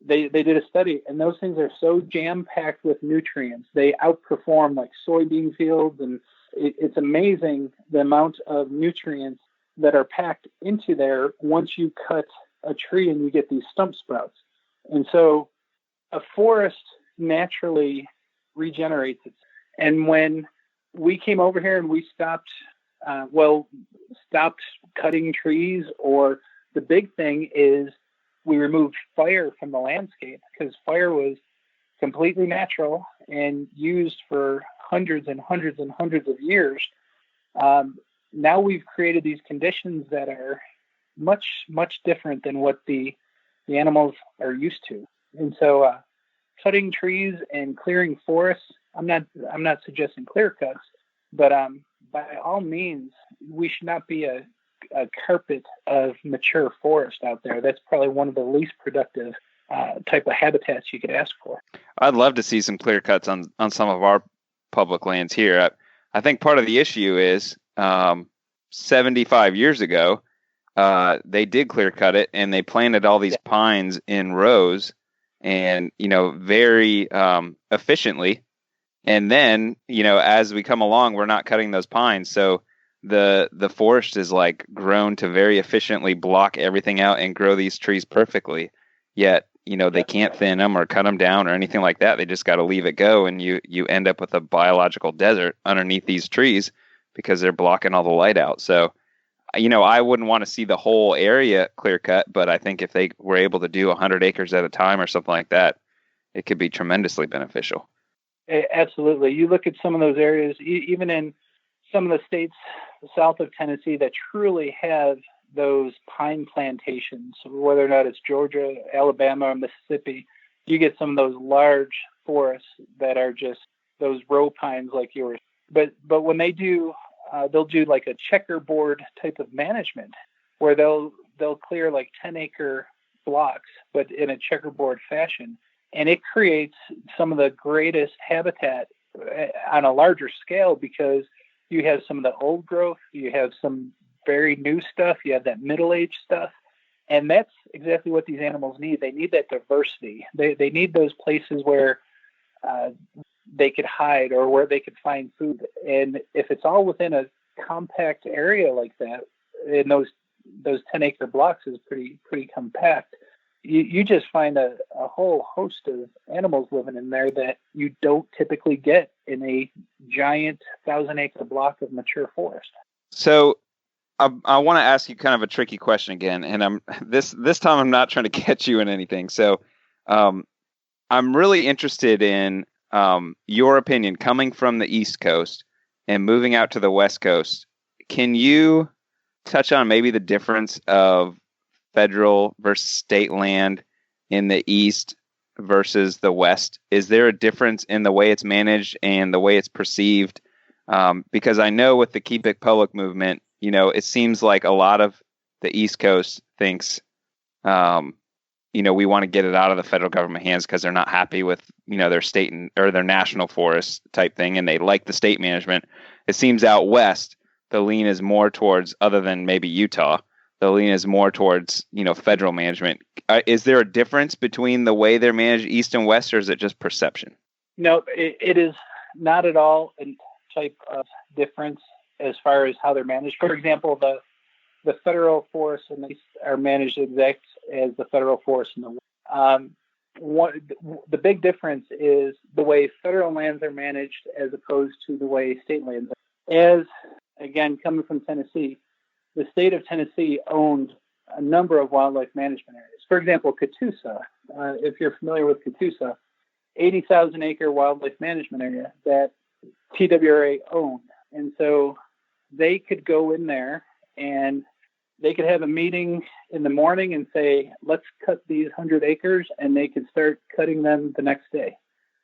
they did a study, and those things are so jam-packed with nutrients. They outperform like soybean fields, and it's amazing the amount of nutrients that are packed into there once you cut a tree and you get these stump sprouts. And so a forest naturally regenerates itself. And when we came over here and we stopped cutting trees, or the big thing is we removed fire from the landscape, because fire was completely natural and used for hundreds and hundreds and hundreds of years. Now we've created these conditions that are much, much different than what the animals are used to. And so cutting trees and clearing forests, I'm not suggesting clear cuts, but by all means, we should not be a carpet of mature forest out there. That's probably one of the least productive type of habitats you could ask for. I'd love to see some clear cuts on some of our public lands here. I think part of the issue is 75 years ago, they did clear cut it, and they planted all these pines in rows and, very efficiently. And then, as we come along, we're not cutting those pines. So the forest is like grown to very efficiently block everything out and grow these trees perfectly. Yet, they can't thin them or cut them down or anything like that. They just got to leave it go. And you end up with a biological desert underneath these trees because they're blocking all the light out. So, I wouldn't want to see the whole area clear cut, but I think if they were able to do 100 acres at a time or something like that, it could be tremendously beneficial. Absolutely. You look at some of those areas, even in some of the states south of Tennessee that truly have those pine plantations, whether or not it's Georgia, Alabama, or Mississippi, you get some of those large forests that are just those row pines like yours. But when they do, they'll do like a checkerboard type of management where they'll clear like 10-acre blocks, but in a checkerboard fashion. And it creates some of the greatest habitat on a larger scale because you have some of the old growth, you have some very new stuff, you have that middle-aged stuff. And that's exactly what these animals need. They need that diversity. They need those places where they could hide or where they could find food. And if it's all within a compact area like that, and those 10-acre blocks is pretty compact, you just find a whole host of animals living in there that you don't typically get in a giant 1,000-acre block of mature forest. So I want to ask you kind of a tricky question again, and this time I'm not trying to catch you in anything. So I'm really interested in your opinion coming from the East Coast and moving out to the West Coast. Can you touch on maybe the difference of federal versus state land in the East versus the West? Is there a difference in the way it's managed and the way it's perceived? Because I know with the Keep It Public movement, it seems like a lot of the East Coast thinks, we want to get it out of the federal government hands because they're not happy with, their state or their national forest type thing, and they like the state management. It seems out West, the lean is more towards, other than maybe Utah, the lean is more towards, federal management. Is there a difference between the way they're managed East and West, or is it just perception? No, it is not at all a type of difference as far as how they're managed. For example, the federal forests in the East are managed exact as the federal forests in the West. The big difference is the way federal lands are managed as opposed to the way state lands are. As, again, coming from Tennessee, the state of Tennessee owned a number of wildlife management areas. For example, Catoosa, if you're familiar with Catoosa, 80,000-acre wildlife management area that TWRA owned. And so they could go in there and they could have a meeting in the morning and say, let's cut these 100 acres, and they could start cutting them the next day.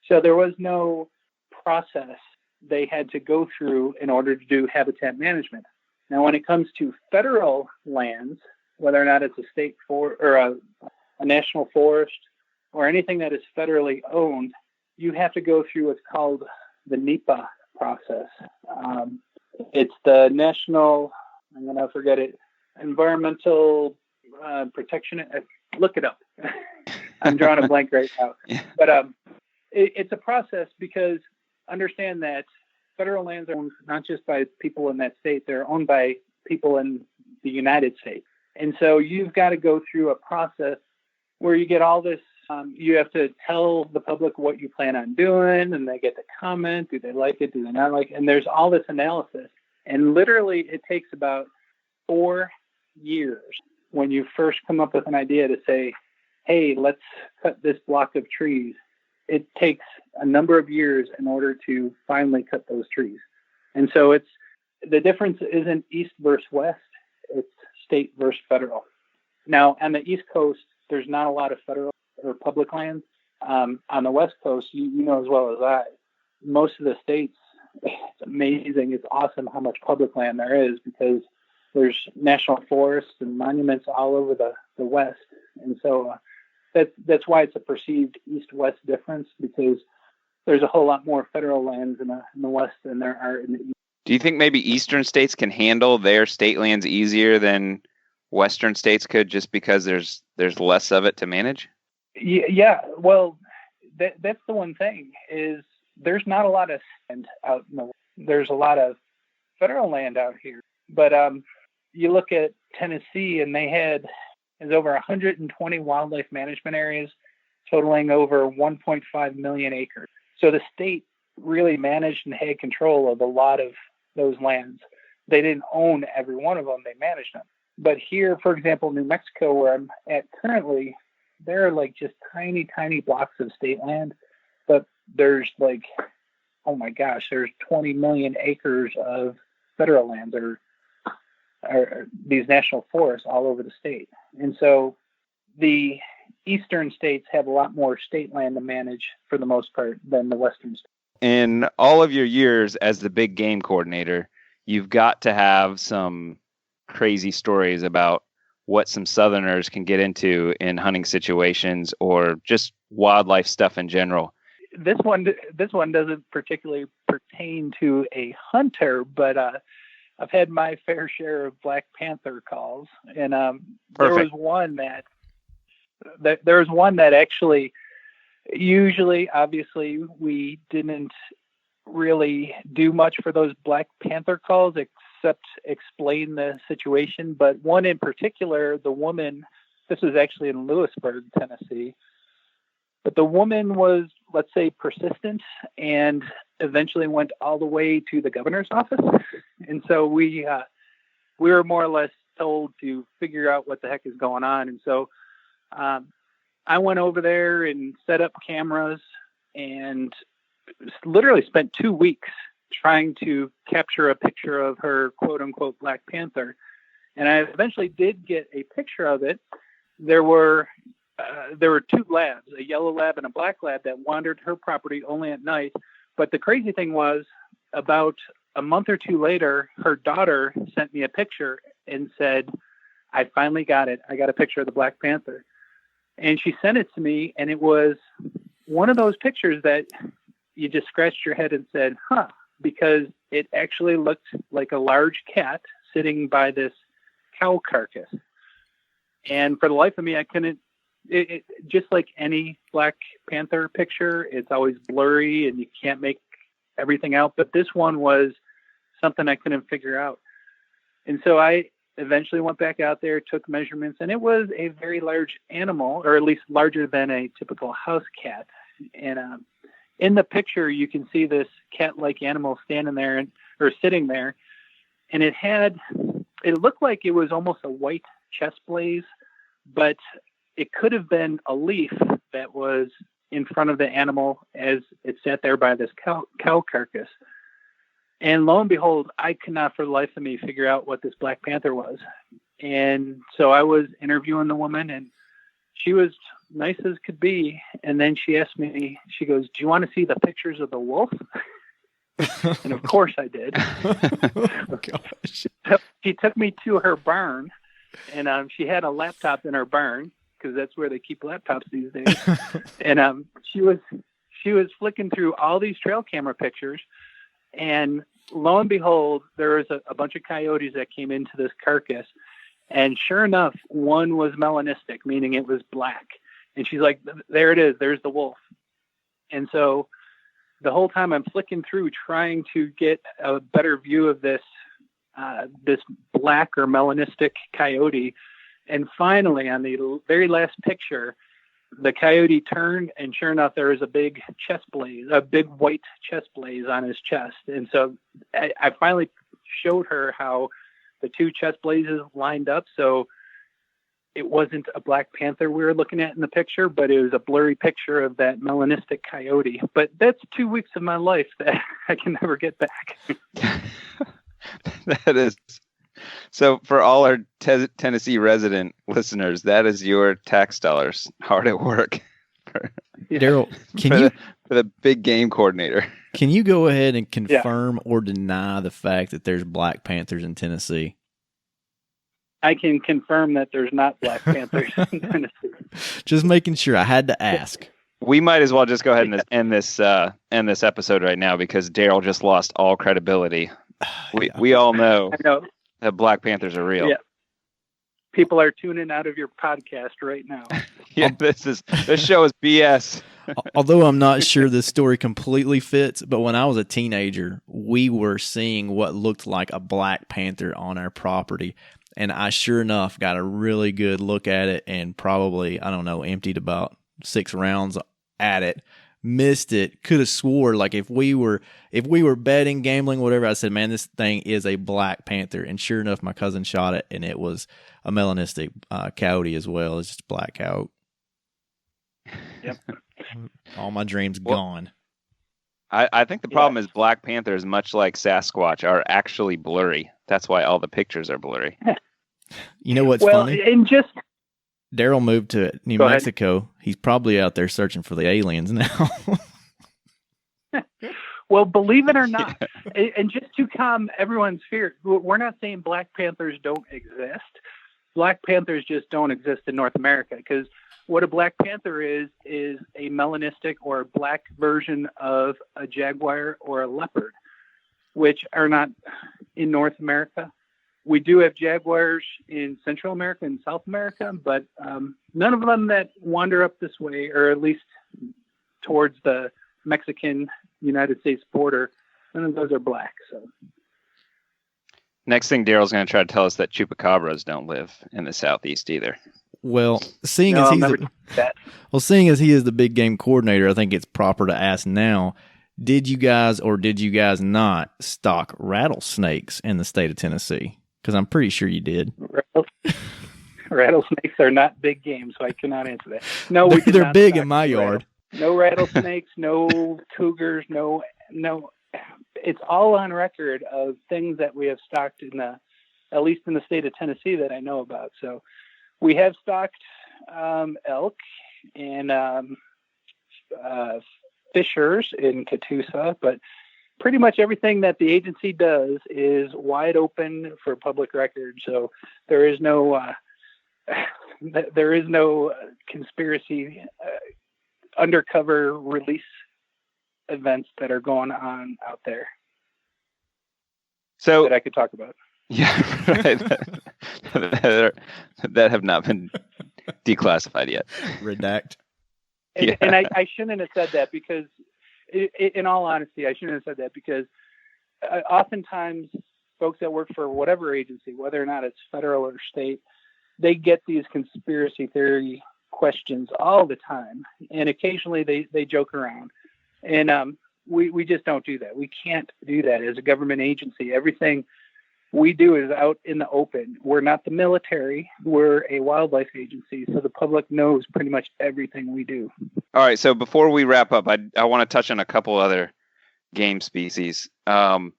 So there was no process they had to go through in order to do habitat management. Now, when it comes to federal lands, whether or not it's a state or a national forest or anything that is federally owned, you have to go through what's called the NEPA process. It's the National, I'm going to forget it, Environmental Protection. Look it up. I'm drawing a blank right now. But it's a process because understand that federal lands are owned not just by people in that state, they're owned by people in the United States. And so you've got to go through a process where you get all this, you have to tell the public what you plan on doing, and they get to comment. Do they like it? Do they not like it? And there's all this analysis. And literally it takes about 4 years when you first come up with an idea to say, hey, let's cut this block of trees. It takes a number of years in order to finally cut those trees. And so it's the difference isn't East versus West, it's state versus federal. Now, on the East Coast, there's not a lot of federal or public lands. On the West Coast, you know as well as I, most of the states, it's amazing, it's awesome how much public land there is because there's national forests and monuments all over the West. And so that's why it's a perceived east-west difference, because there's a whole lot more federal lands in the west than there are in the east. Do you think maybe eastern states can handle their state lands easier than western states could, just because there's less of it to manage? Yeah. Well, that's the one thing, is there's not a lot of land out in the west. There's a lot of federal land out here. But you look at Tennessee, and there's over 120 wildlife management areas totaling over 1.5 million acres. So the state really managed and had control of a lot of those lands. They didn't own every one of them, they managed them. But here, for example, New Mexico, where I'm at currently, there are like just tiny, tiny blocks of state land, but there's like, oh my gosh, there's 20 million acres of federal land or these national forests all over the state. And so the eastern states have a lot more state land to manage for the most part than the western states. In all of your years as the big game coordinator, you've got to have some crazy stories about what some Southerners can get into in hunting situations or just wildlife stuff in general. This one doesn't particularly pertain to a hunter, but I've had my fair share of black panther calls, and there was one that actually, usually, obviously, we didn't really do much for those black panther calls except explain the situation. But one in particular, the woman, this was actually in Lewisburg, Tennessee, but the woman was, let's say, persistent and eventually went all the way to the governor's office. And so we were more or less told to figure out what the heck is going on. And so I went over there and set up cameras and literally spent 2 weeks trying to capture a picture of her quote unquote Black Panther. And I eventually did get a picture of it. There were two labs, a yellow lab and a black lab, that wandered her property only at night. But the crazy thing was, about a month or two later, her daughter sent me a picture and said, I finally got it. I got a picture of the Black Panther. And she sent it to me, and it was one of those pictures that you just scratched your head and said, huh, because it actually looked like a large cat sitting by this cow carcass. And for the life of me, I couldn't, it just like any Black Panther picture, it's always blurry and you can't make everything out. But this one was something I couldn't figure out. And so I eventually went back out there, took measurements, and it was a very large animal, or at least larger than a typical house cat. And in the picture, you can see this cat-like animal standing there or sitting there. And it looked like it was almost a white chest blaze, but it could have been a leaf that was in front of the animal as it sat there by this cow carcass. And lo and behold, I could not for the life of me figure out what this Black Panther was. And so I was interviewing the woman, and she was nice as could be. And then she asked me, she goes, do you want to see the pictures of the wolf? And of course I did. Oh, gosh. She took me to her barn, and she had a laptop in her barn, because that's where they keep laptops these days. And she was flicking through all these trail camera pictures, and lo and behold, there was a bunch of coyotes that came into this carcass, and sure enough, one was melanistic, meaning it was black. And she's like, there it is, there's the wolf. And so the whole time I'm flicking through trying to get a better view of this black or melanistic coyote. And finally, on the very last picture, the coyote turned, and sure enough, there was a big chest blaze, a big white chest blaze on his chest. And so I finally showed her how the two chest blazes lined up. So it wasn't a Black Panther we were looking at in the picture, but it was a blurry picture of that melanistic coyote. But that's 2 weeks of my life that I can never get back. That is. So for all our Tennessee resident listeners, that is your tax dollars hard at work. Daryl, for the big game coordinator. Can you go ahead and confirm or deny the fact that there's Black Panthers in Tennessee? I can confirm that there's not black panthers in Tennessee. Just making sure. I had to ask. We might as well just go ahead and end this episode right now because Daryl just lost all credibility. We all know that Black Panthers are real. Yeah. People are tuning out of your podcast right now. Yeah, this show is BS. Although I'm not sure this story completely fits, but when I was a teenager, we were seeing what looked like a black panther on our property. And I sure enough got a really good look at it and probably, I don't know, emptied about 6 rounds at it. Missed it. Could have swore like if we were betting, gambling, whatever, I said, man, this thing is a black panther. And sure enough, my cousin shot it and it was a melanistic coyote as well. It's just a black coyote. Yep. All my dreams gone. I think the problem is Black Panthers, much like Sasquatch, are actually blurry. That's why all the pictures are blurry. You know what's funny? And just Daryl moved to New Mexico. Ahead. He's probably out there searching for the aliens now. Well, believe it or not, and just to calm everyone's fear, we're not saying Black Panthers don't exist. Black Panthers just don't exist in North America, because what a Black Panther is a melanistic or black version of a jaguar or a leopard, which are not in North America. We do have jaguars in Central America and South America, but none of them that wander up this way, or at least towards the Mexican-United States border, none of those are black. So, next thing Daryl's going to try to tell us that chupacabras don't live in the Southeast either. Well, seeing as he is the big game coordinator, I think it's proper to ask now, did you guys not stock rattlesnakes in the state of Tennessee? Because I'm pretty sure you did. Rattlesnakes are not big game, so I cannot answer that. No, they're big in my yard. No rattlesnakes, no cougars, no. It's all on record of things that we have stocked at least in the state of Tennessee that I know about. So we have stocked elk and fishers in Catoosa, but pretty much everything that the agency does is wide open for public record. So there is no conspiracy undercover release events that are going on out there. So that I could talk about. Yeah, right. that have not been declassified yet. Redact. And I shouldn't have said that because, in all honesty, I shouldn't have said that because oftentimes folks that work for whatever agency, whether or not it's federal or state, they get these conspiracy theory questions all the time, and occasionally they joke around. And we just don't do that. We can't do that as a government agency. Everything we do is out in the open. We're not the military. We're a wildlife agency, so the public knows pretty much everything we do. All right, so before we wrap up, I want to touch on a couple other game species. What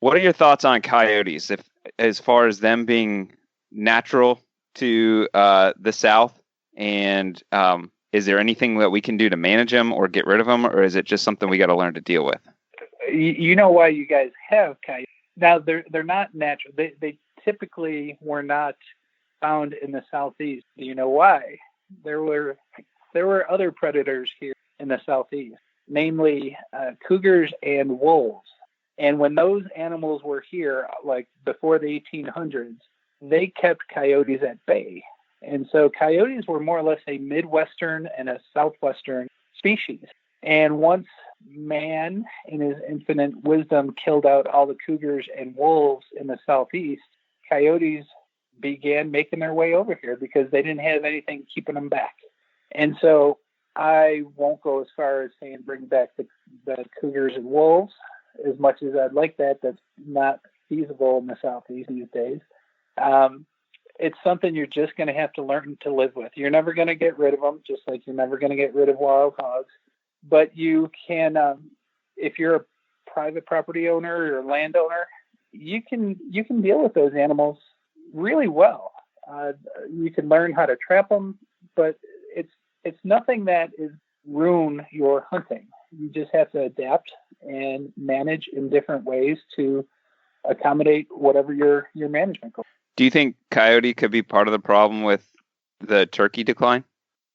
are your thoughts on coyotes, as far as them being natural to the South? And is there anything that we can do to manage them or get rid of them, or is it just something we got to learn to deal with? You know why you guys have coyotes? Now, they're not natural. They typically were not found in the Southeast. Do you know why? There were other predators here in the Southeast, namely cougars and wolves. And when those animals were here, like before the 1800s, they kept coyotes at bay. And so coyotes were more or less a Midwestern and a Southwestern species. And once man, in his infinite wisdom, killed out all the cougars and wolves in the Southeast, coyotes began making their way over here because they didn't have anything keeping them back. And so I won't go as far as saying bring back the cougars and wolves as much as I'd like that. That's not feasible in the Southeast these days. It's something you're just going to have to learn to live with. You're never going to get rid of them, just like you're never going to get rid of wild hogs. But you can, if you're a private property owner or landowner, you can deal with those animals really well. You can learn how to trap them, but it's nothing that is ruin your hunting. You just have to adapt and manage in different ways to accommodate whatever your management goals. Do you think coyote could be part of the problem with the turkey decline?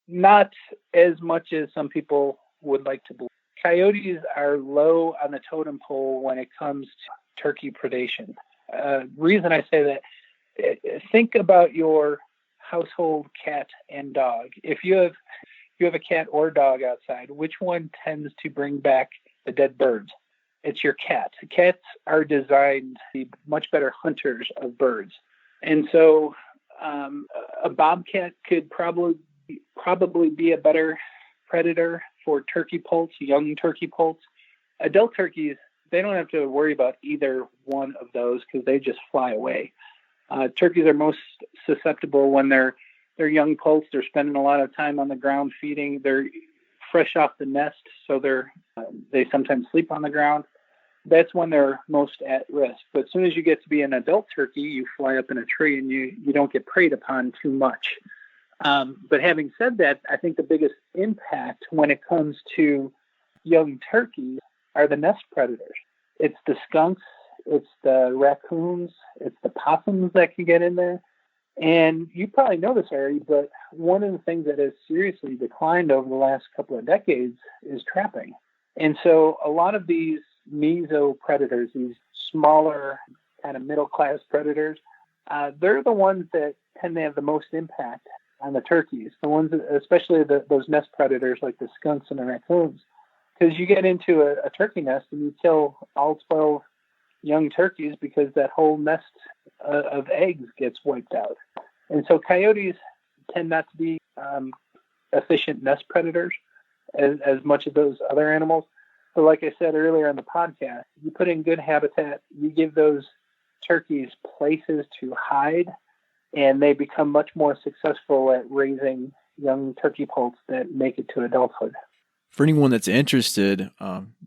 Not as much as some people would like to believe. Coyotes are low on the totem pole when it comes to turkey predation. Reason I say that, think about your household cat and dog. If you have a cat or dog outside, which one tends to bring back the dead birds? It's your cat. Cats are designed to be much better hunters of birds. And so a bobcat could probably be a better predator for turkey poults, young turkey poults. Adult turkeys, they don't have to worry about either one of those because they just fly away. Turkeys are most susceptible when they're young poults. They're spending a lot of time on the ground feeding. They're fresh off the nest, so they sometimes sleep on the ground. That's when they're most at risk. But as soon as you get to be an adult turkey, you fly up in a tree and you don't get preyed upon too much. But having said that, I think the biggest impact when it comes to young turkeys are the nest predators. It's the skunks, it's the raccoons, it's the possums that can get in there. And you probably know this, Ari, but one of the things that has seriously declined over the last couple of decades is trapping. And so a lot of these meso predators, these smaller kind of middle-class predators, they're the ones that tend to have the most impact on the turkeys, the ones, especially those nest predators like the skunks and the raccoons. Because you get into a turkey nest and you kill all 12 young turkeys because that whole nest of eggs gets wiped out. And so coyotes tend not to be efficient nest predators as much as those other animals. But like I said earlier in the podcast, you put in good habitat, you give those turkeys places to hide, and they become much more successful at raising young turkey poults that make it to adulthood. For anyone that's interested,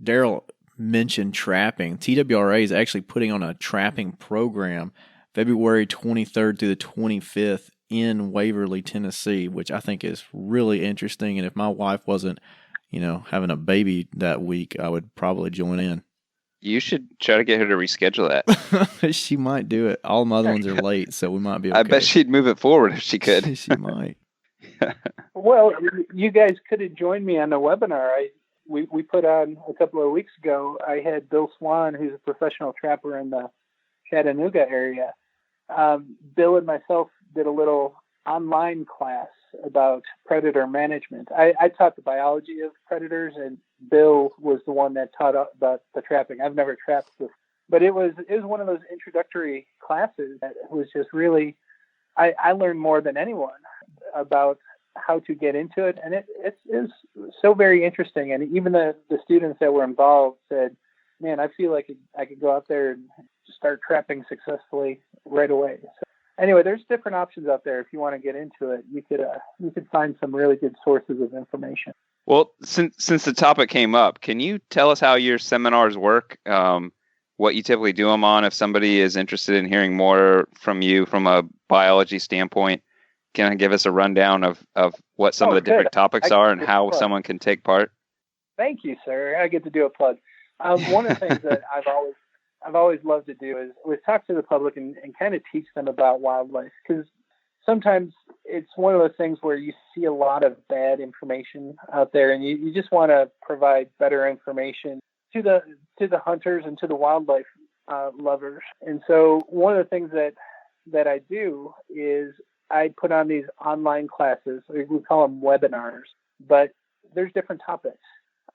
Daryl mentioned trapping. TWRA is actually putting on a trapping program February 23rd through the 25th in Waverly, Tennessee, which I think is really interesting. And if my wife wasn't, having a baby that week, I would probably join in. You should try to get her to reschedule that. She might do it. All my other ones are late, so we might be okay. I bet she'd move it forward if she could. She might. Well, you guys could have joined me on the webinar we put on a couple of weeks ago. I had Bill Swan, who's a professional trapper in the Chattanooga area. Bill and myself did a little online class about predator management. I taught the biology of predators, and Bill was the one that taught about the trapping. I've never trapped before, but it was one of those introductory classes that was just really, I learned more than anyone about how to get into it, and it is so very interesting. And even the students that were involved said, man, I feel like I could go out there and start trapping successfully right away. So anyway, there's different options out there. If you want to get into it, you could find some really good sources of information. Well, since the topic came up, can you tell us how your seminars work? What you typically do them on? If somebody is interested in hearing more from you from a biology standpoint, can you give us a rundown of what some of the different topics are and how someone can take part? Thank you, sir. I get to do a plug. One of the things that I've always loved to do is talk to the public and kind of teach them about wildlife, because sometimes it's one of those things where you see a lot of bad information out there, and you just want to provide better information to the hunters and to the wildlife lovers. And so one of the things that I do is I put on these online classes. We call them webinars, but there's different topics.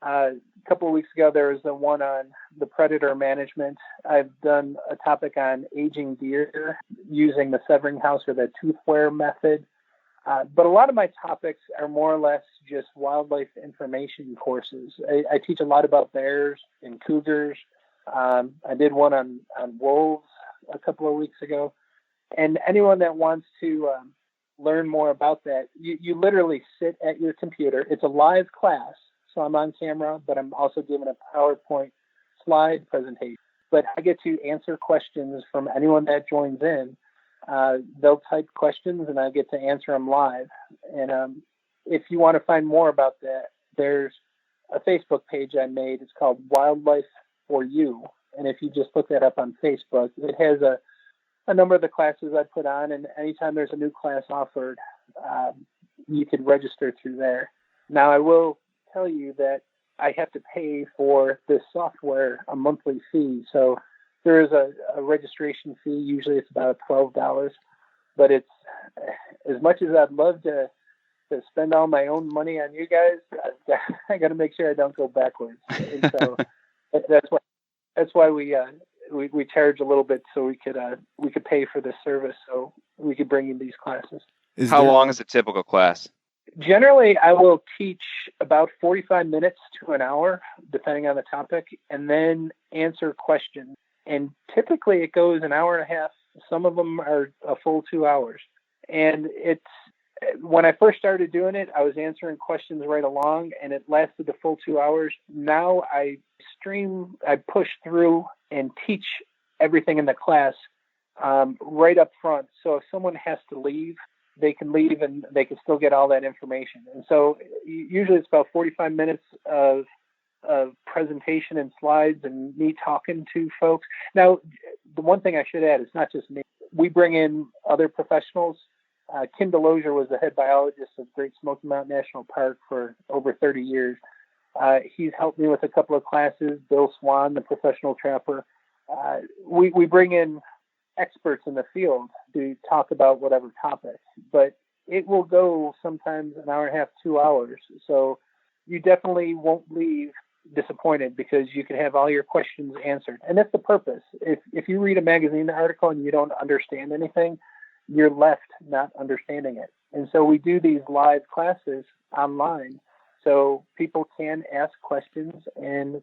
A couple of weeks ago, there was the one on the predator management. I've done a topic on aging deer using the severing house or the tooth wear method. But a lot of my topics are more or less just wildlife information courses. I teach a lot about bears and cougars. I did one on wolves a couple of weeks ago. And anyone that wants to learn more about that, you literally sit at your computer. It's a live class, so I'm on camera, but I'm also giving a PowerPoint slide presentation. But I get to answer questions from anyone that joins in. They'll type questions, and I get to answer them live. And if you want to find more about that, there's a Facebook page I made. It's called Wildlife for You. And if you just look that up on Facebook, it has a a number of the classes I put on, and anytime there's a new class offered, you can register through there. Now, I will tell you that I have to pay for this software a monthly fee. So there is a registration fee. Usually it's about $12, but it's as much as I'd love to spend all my own money on you guys, I got to make sure I don't go backwards. And so that's why we charge a little bit, so we could pay for this service, so we could bring in these classes. How long is a typical class? Generally, I will teach about 45 minutes to an hour, depending on the topic, and then answer questions. And typically it goes an hour and a half. Some of them are a full 2 hours. And when I first started doing it, I was answering questions right along, and it lasted the full 2 hours. Now I push through and teach everything in the class right up front. So if someone has to leave, they can leave and they can still get all that information. And so usually it's about 45 minutes of presentation and slides and me talking to folks. Now, the one thing I should add, it's not just me. We bring in other professionals. Kim Delosier was the head biologist of Great Smoky Mountain National Park for over 30 years. He's helped me with a couple of classes. Bill Swan, the professional trapper. We bring in experts in the field to talk about whatever topic, but it will go sometimes an hour and a half, 2 hours. So you definitely won't leave disappointed because you can have all your questions answered. And that's the purpose. If you read a magazine article and you don't understand anything, you're left not understanding it. And so we do these live classes online so people can ask questions and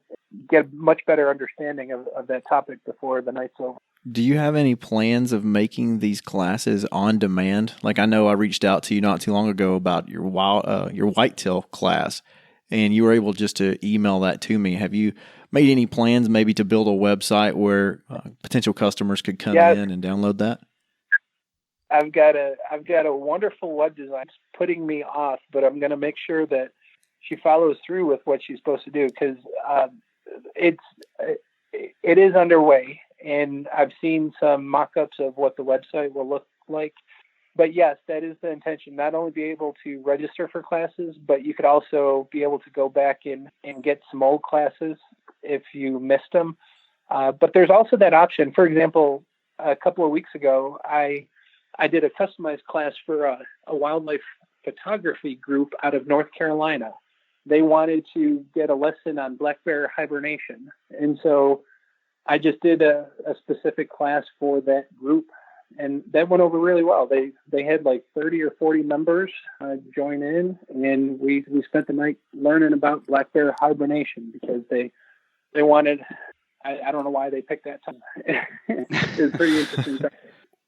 get a much better understanding of that topic before the night's over. Do you have any plans of making these classes on demand? Like, I know I reached out to you not too long ago about your whitetail class, and you were able just to email that to me. Have you made any plans maybe to build a website where potential customers could come in and download that? I've got a wonderful web designer. It's putting me off, but I'm going to make sure that she follows through with what she's supposed to do, because it is underway, and I've seen some mock-ups of what the website will look like. But yes, that is the intention. Not only be able to register for classes, but you could also be able to go back and get some old classes if you missed them. But there's also that option. For example, a couple of weeks ago, I did a customized class for a wildlife photography group out of North Carolina. They wanted to get a lesson on black bear hibernation. And so I just did a specific class for that group, and that went over really well. They had like 30 or 40 members join in, and we spent the night learning about black bear hibernation because they wanted, I don't know why they picked that time. It was pretty interesting.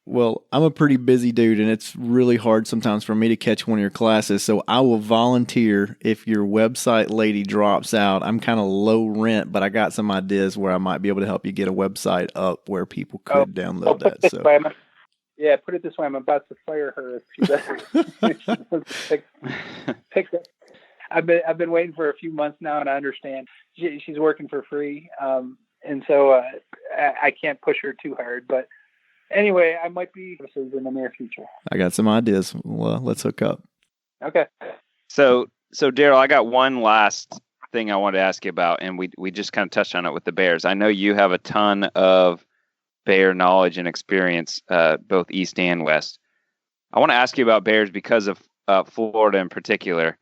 Well, I'm a pretty busy dude, and it's really hard sometimes for me to catch one of your classes, so I will volunteer if your website lady drops out. I'm kind of low rent, but I got some ideas where I might be able to help you get a website up where people could download that. So, put it this way, I'm about to fire her if she doesn't pick it. I've been waiting for a few months now, and I understand she's working for free, and so I can't push her too hard, but anyway, I might be in the near future. I got some ideas. Well, let's hook up. Okay. So Daryl, I got one last thing I wanted to ask you about, and we just kind of touched on it with the bears. I know you have a ton of bear knowledge and experience, both east and west. I want to ask you about bears because of Florida in particular.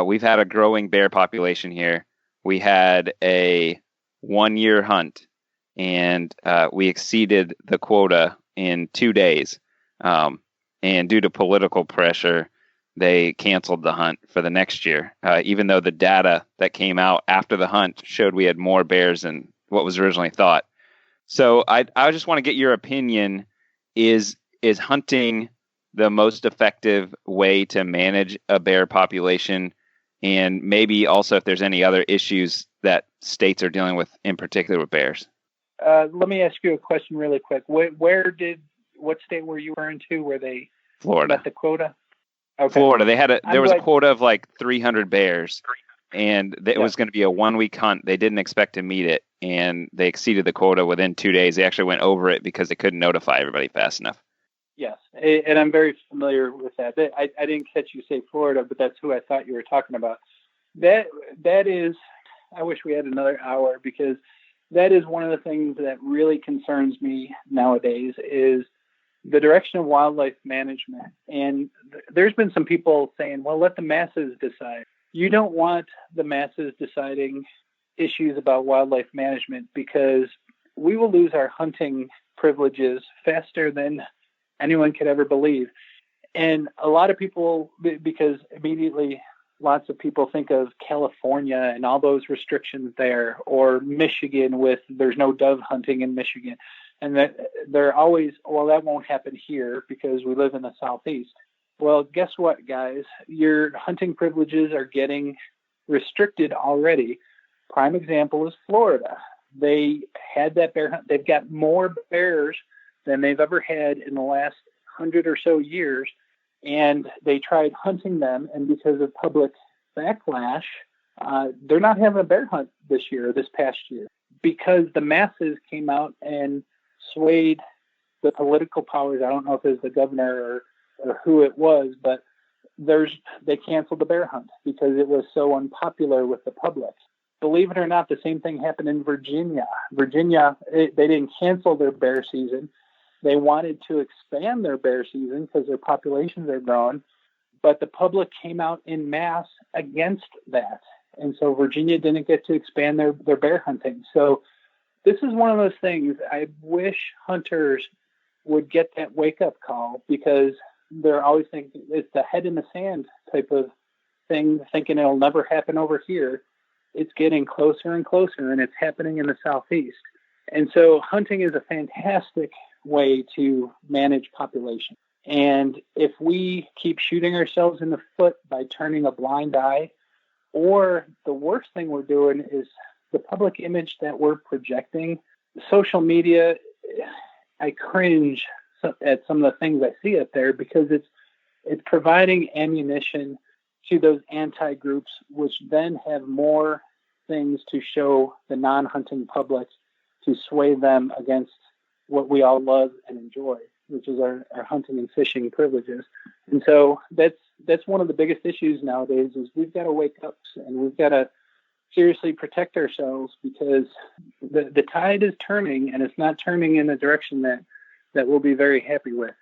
We've had a growing bear population here. We had a 1-year hunt, and we exceeded the quota in 2 days. And due to political pressure, they canceled the hunt for the next year, even though the data that came out after the hunt showed we had more bears than what was originally thought. So I just want to get your opinion. Is hunting the most effective way to manage a bear population? And maybe also if there's any other issues that states are dealing with in particular with bears. Let me ask you a question really quick. What state were you referring to where they Florida met the quota? Okay. Florida. There was a quota of like 300 bears, and it was going to be a 1-week hunt. They didn't expect to meet it, and they exceeded the quota within 2 days. They actually went over it because they couldn't notify everybody fast enough. Yes, and I'm very familiar with that. I didn't catch you say Florida, but that's who I thought you were talking about. That is, I wish we had another hour, because that is one of the things that really concerns me nowadays is the direction of wildlife management. And there's been some people saying, well, let the masses decide. You don't want the masses deciding issues about wildlife management, because we will lose our hunting privileges faster than anyone could ever believe. And a lot of people, because immediately lots of people think of California and all those restrictions there, or Michigan with there's no dove hunting in Michigan. And that they're always, well, that won't happen here because we live in the Southeast. Well, guess what, guys? Your hunting privileges are getting restricted already. Prime example is Florida. They had that bear hunt. They've got more bears than they've ever had in the last 100 or so years. And they tried hunting them, and because of public backlash, they're not having a bear hunt this past year, because the masses came out and swayed the political powers. I don't know if it was the governor or who it was, but they canceled the bear hunt because it was so unpopular with the public. Believe it or not, the same thing happened in Virginia. They didn't cancel their bear season. They wanted to expand their bear season because their populations are growing, but the public came out in mass against that. And so Virginia didn't get to expand their bear hunting. So this is one of those things I wish hunters would get that wake-up call, because they're always thinking it's the head in the sand type of thing, thinking it'll never happen over here. It's getting closer and closer, and it's happening in the Southeast. And so hunting is a fantastic way to manage population. And if we keep shooting ourselves in the foot by turning a blind eye, or the worst thing we're doing is the public image that we're projecting, social media, I cringe at some of the things I see up there, because it's providing ammunition to those anti-groups, which then have more things to show the non-hunting public to sway them against what we all love and enjoy, which is our hunting and fishing privileges. And so that's one of the biggest issues nowadays, is we've got to wake up and we've got to seriously protect ourselves, because the tide is turning, and it's not turning in a direction that we'll be very happy with.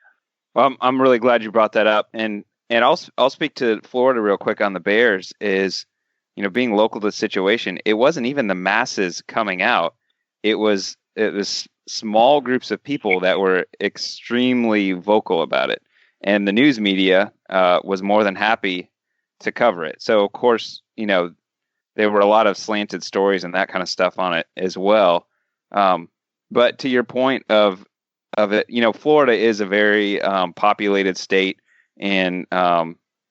Well, I'm really glad you brought that up, and I'll speak to Florida real quick on the bears. Is, being local to the situation, it wasn't even the masses coming out. It was small groups of people that were extremely vocal about it, and the news media was more than happy to cover it. So of course, there were a lot of slanted stories and that kind of stuff on it as well. But to your point of it, Florida is a very populated state, and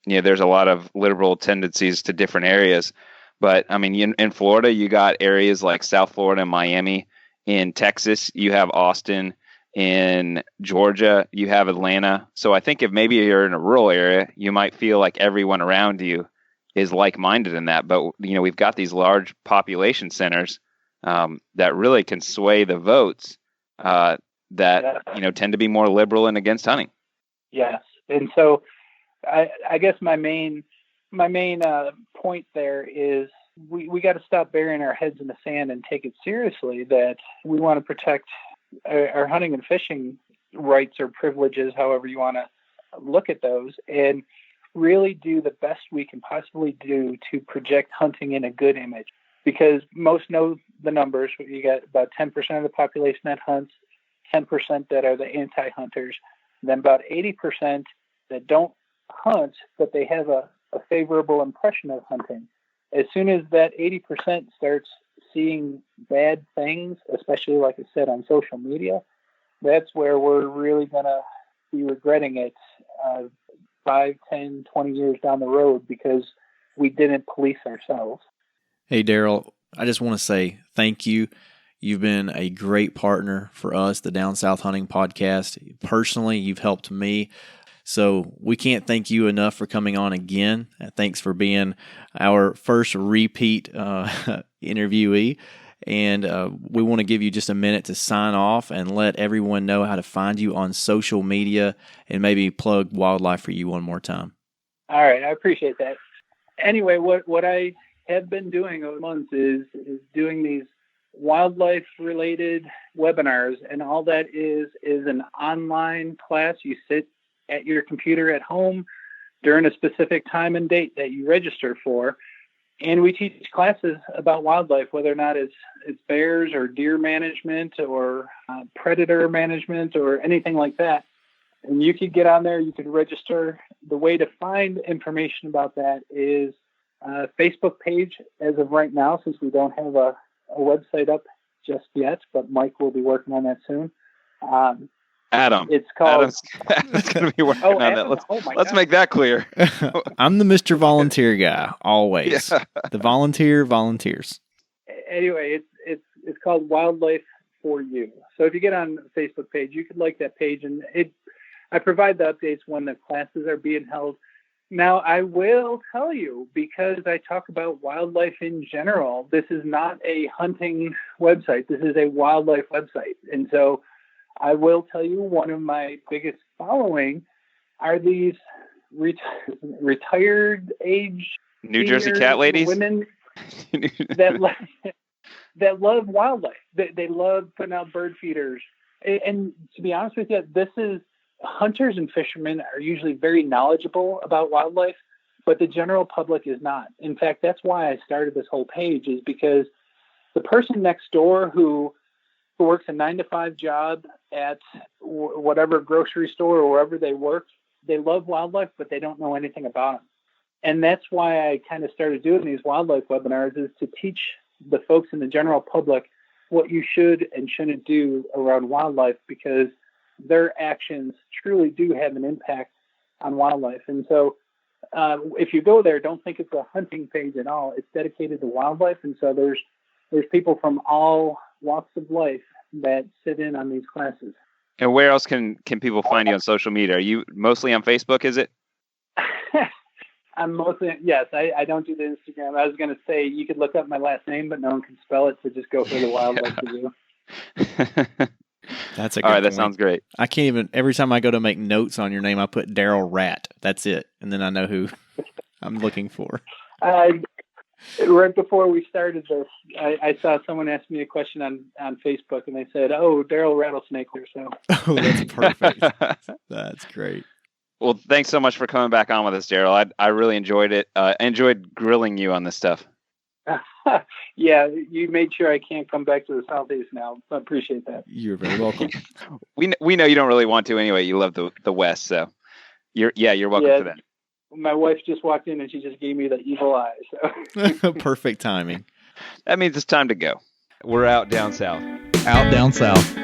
there's a lot of liberal tendencies to different areas. But I mean, in Florida, you got areas like South Florida and Miami. In Texas, you have Austin. In Georgia, you have Atlanta. So I think if maybe you're in a rural area, you might feel like everyone around you is like-minded in that. But, we've got these large population centers that really can sway the votes that tend to be more liberal and against hunting. Yes. And so I guess my main point there is we got to stop burying our heads in the sand and take it seriously that we want to protect our hunting and fishing rights or privileges, however you want to look at those, and really do the best we can possibly do to project hunting in a good image. Because most know the numbers. You got about 10% of the population that hunts, 10% that are the anti-hunters, then about 80% that don't hunt, but they have a favorable impression of hunting. As soon as that 80% starts seeing bad things, especially like I said on social media, that's where we're really going to be regretting it 5, 10, 20 years down the road, because we didn't police ourselves. Hey, Daryl, I just want to say thank you. You've been a great partner for us, the Down South Hunting Podcast. Personally, you've helped me So we can't thank you enough for coming on again. Thanks for being our first repeat interviewee. And we want to give you just a minute to sign off and let everyone know how to find you on social media and maybe plug Wildlife for You one more time. All right. I appreciate that. Anyway, what I have been doing over months is doing these wildlife related webinars, and all that is an online class. You sit at your computer at home during a specific time and date that you register for. And we teach classes about wildlife, whether or not it's bears or deer management or predator management or anything like that. And you could get on there, you could register. The way to find information about that is a Facebook page as of right now, since we don't have a website up just yet, but Mike will be working on that soon. Adam. It's called. Adam's going to be working on that. Let's make that clear. I'm the Mr. Volunteer guy, always. Yeah. The volunteers. Anyway, it's called Wildlife for You. So if you get on the Facebook page, you could like that page, and I provide the updates when the classes are being held. Now, I will tell you, because I talk about wildlife in general, this is not a hunting website. This is a wildlife website. And so I will tell you, one of my biggest following are these retired age New Jersey cat ladies, women that love wildlife. They love putting out bird feeders. And to be honest with you, hunters and fishermen are usually very knowledgeable about wildlife, but the general public is not. In fact, that's why I started this whole page, is because the person next door who works a 9-to-5 job at whatever grocery store or wherever they work, they love wildlife, but they don't know anything about them. And that's why I kind of started doing these wildlife webinars, is to teach the folks in the general public what you should and shouldn't do around wildlife, because their actions truly do have an impact on wildlife. And so if you go there, don't think it's a hunting page at all. It's dedicated to wildlife. And so there's people from all walks of life that sit in on these classes. And where else can people find you on social media? Are you mostly on Facebook, is it? I'm mostly, yes. I don't do the Instagram. I was going to say you could look up my last name, but no one can spell it, so just go for the Wildlife Review. That's a good all right. point. That sounds great. I can't even. Every time I go to make notes on your name, I put Daryl Rat. That's it, and then I know who I'm looking for. Right before we started this, I saw someone ask me a question on Facebook, and they said, "Oh, Daryl Rattlesnake." So. Oh, that's perfect. That's great. Well, thanks so much for coming back on with us, Daryl. I really enjoyed it. I enjoyed grilling you on this stuff. Yeah, you made sure I can't come back to the Southeast now. I appreciate that. You're very welcome. we know you don't really want to anyway. You love the West, so you're welcome for that. My wife just walked in and she just gave me the evil eye. So. Perfect timing. That means it's time to go. We're out down south. Out down south.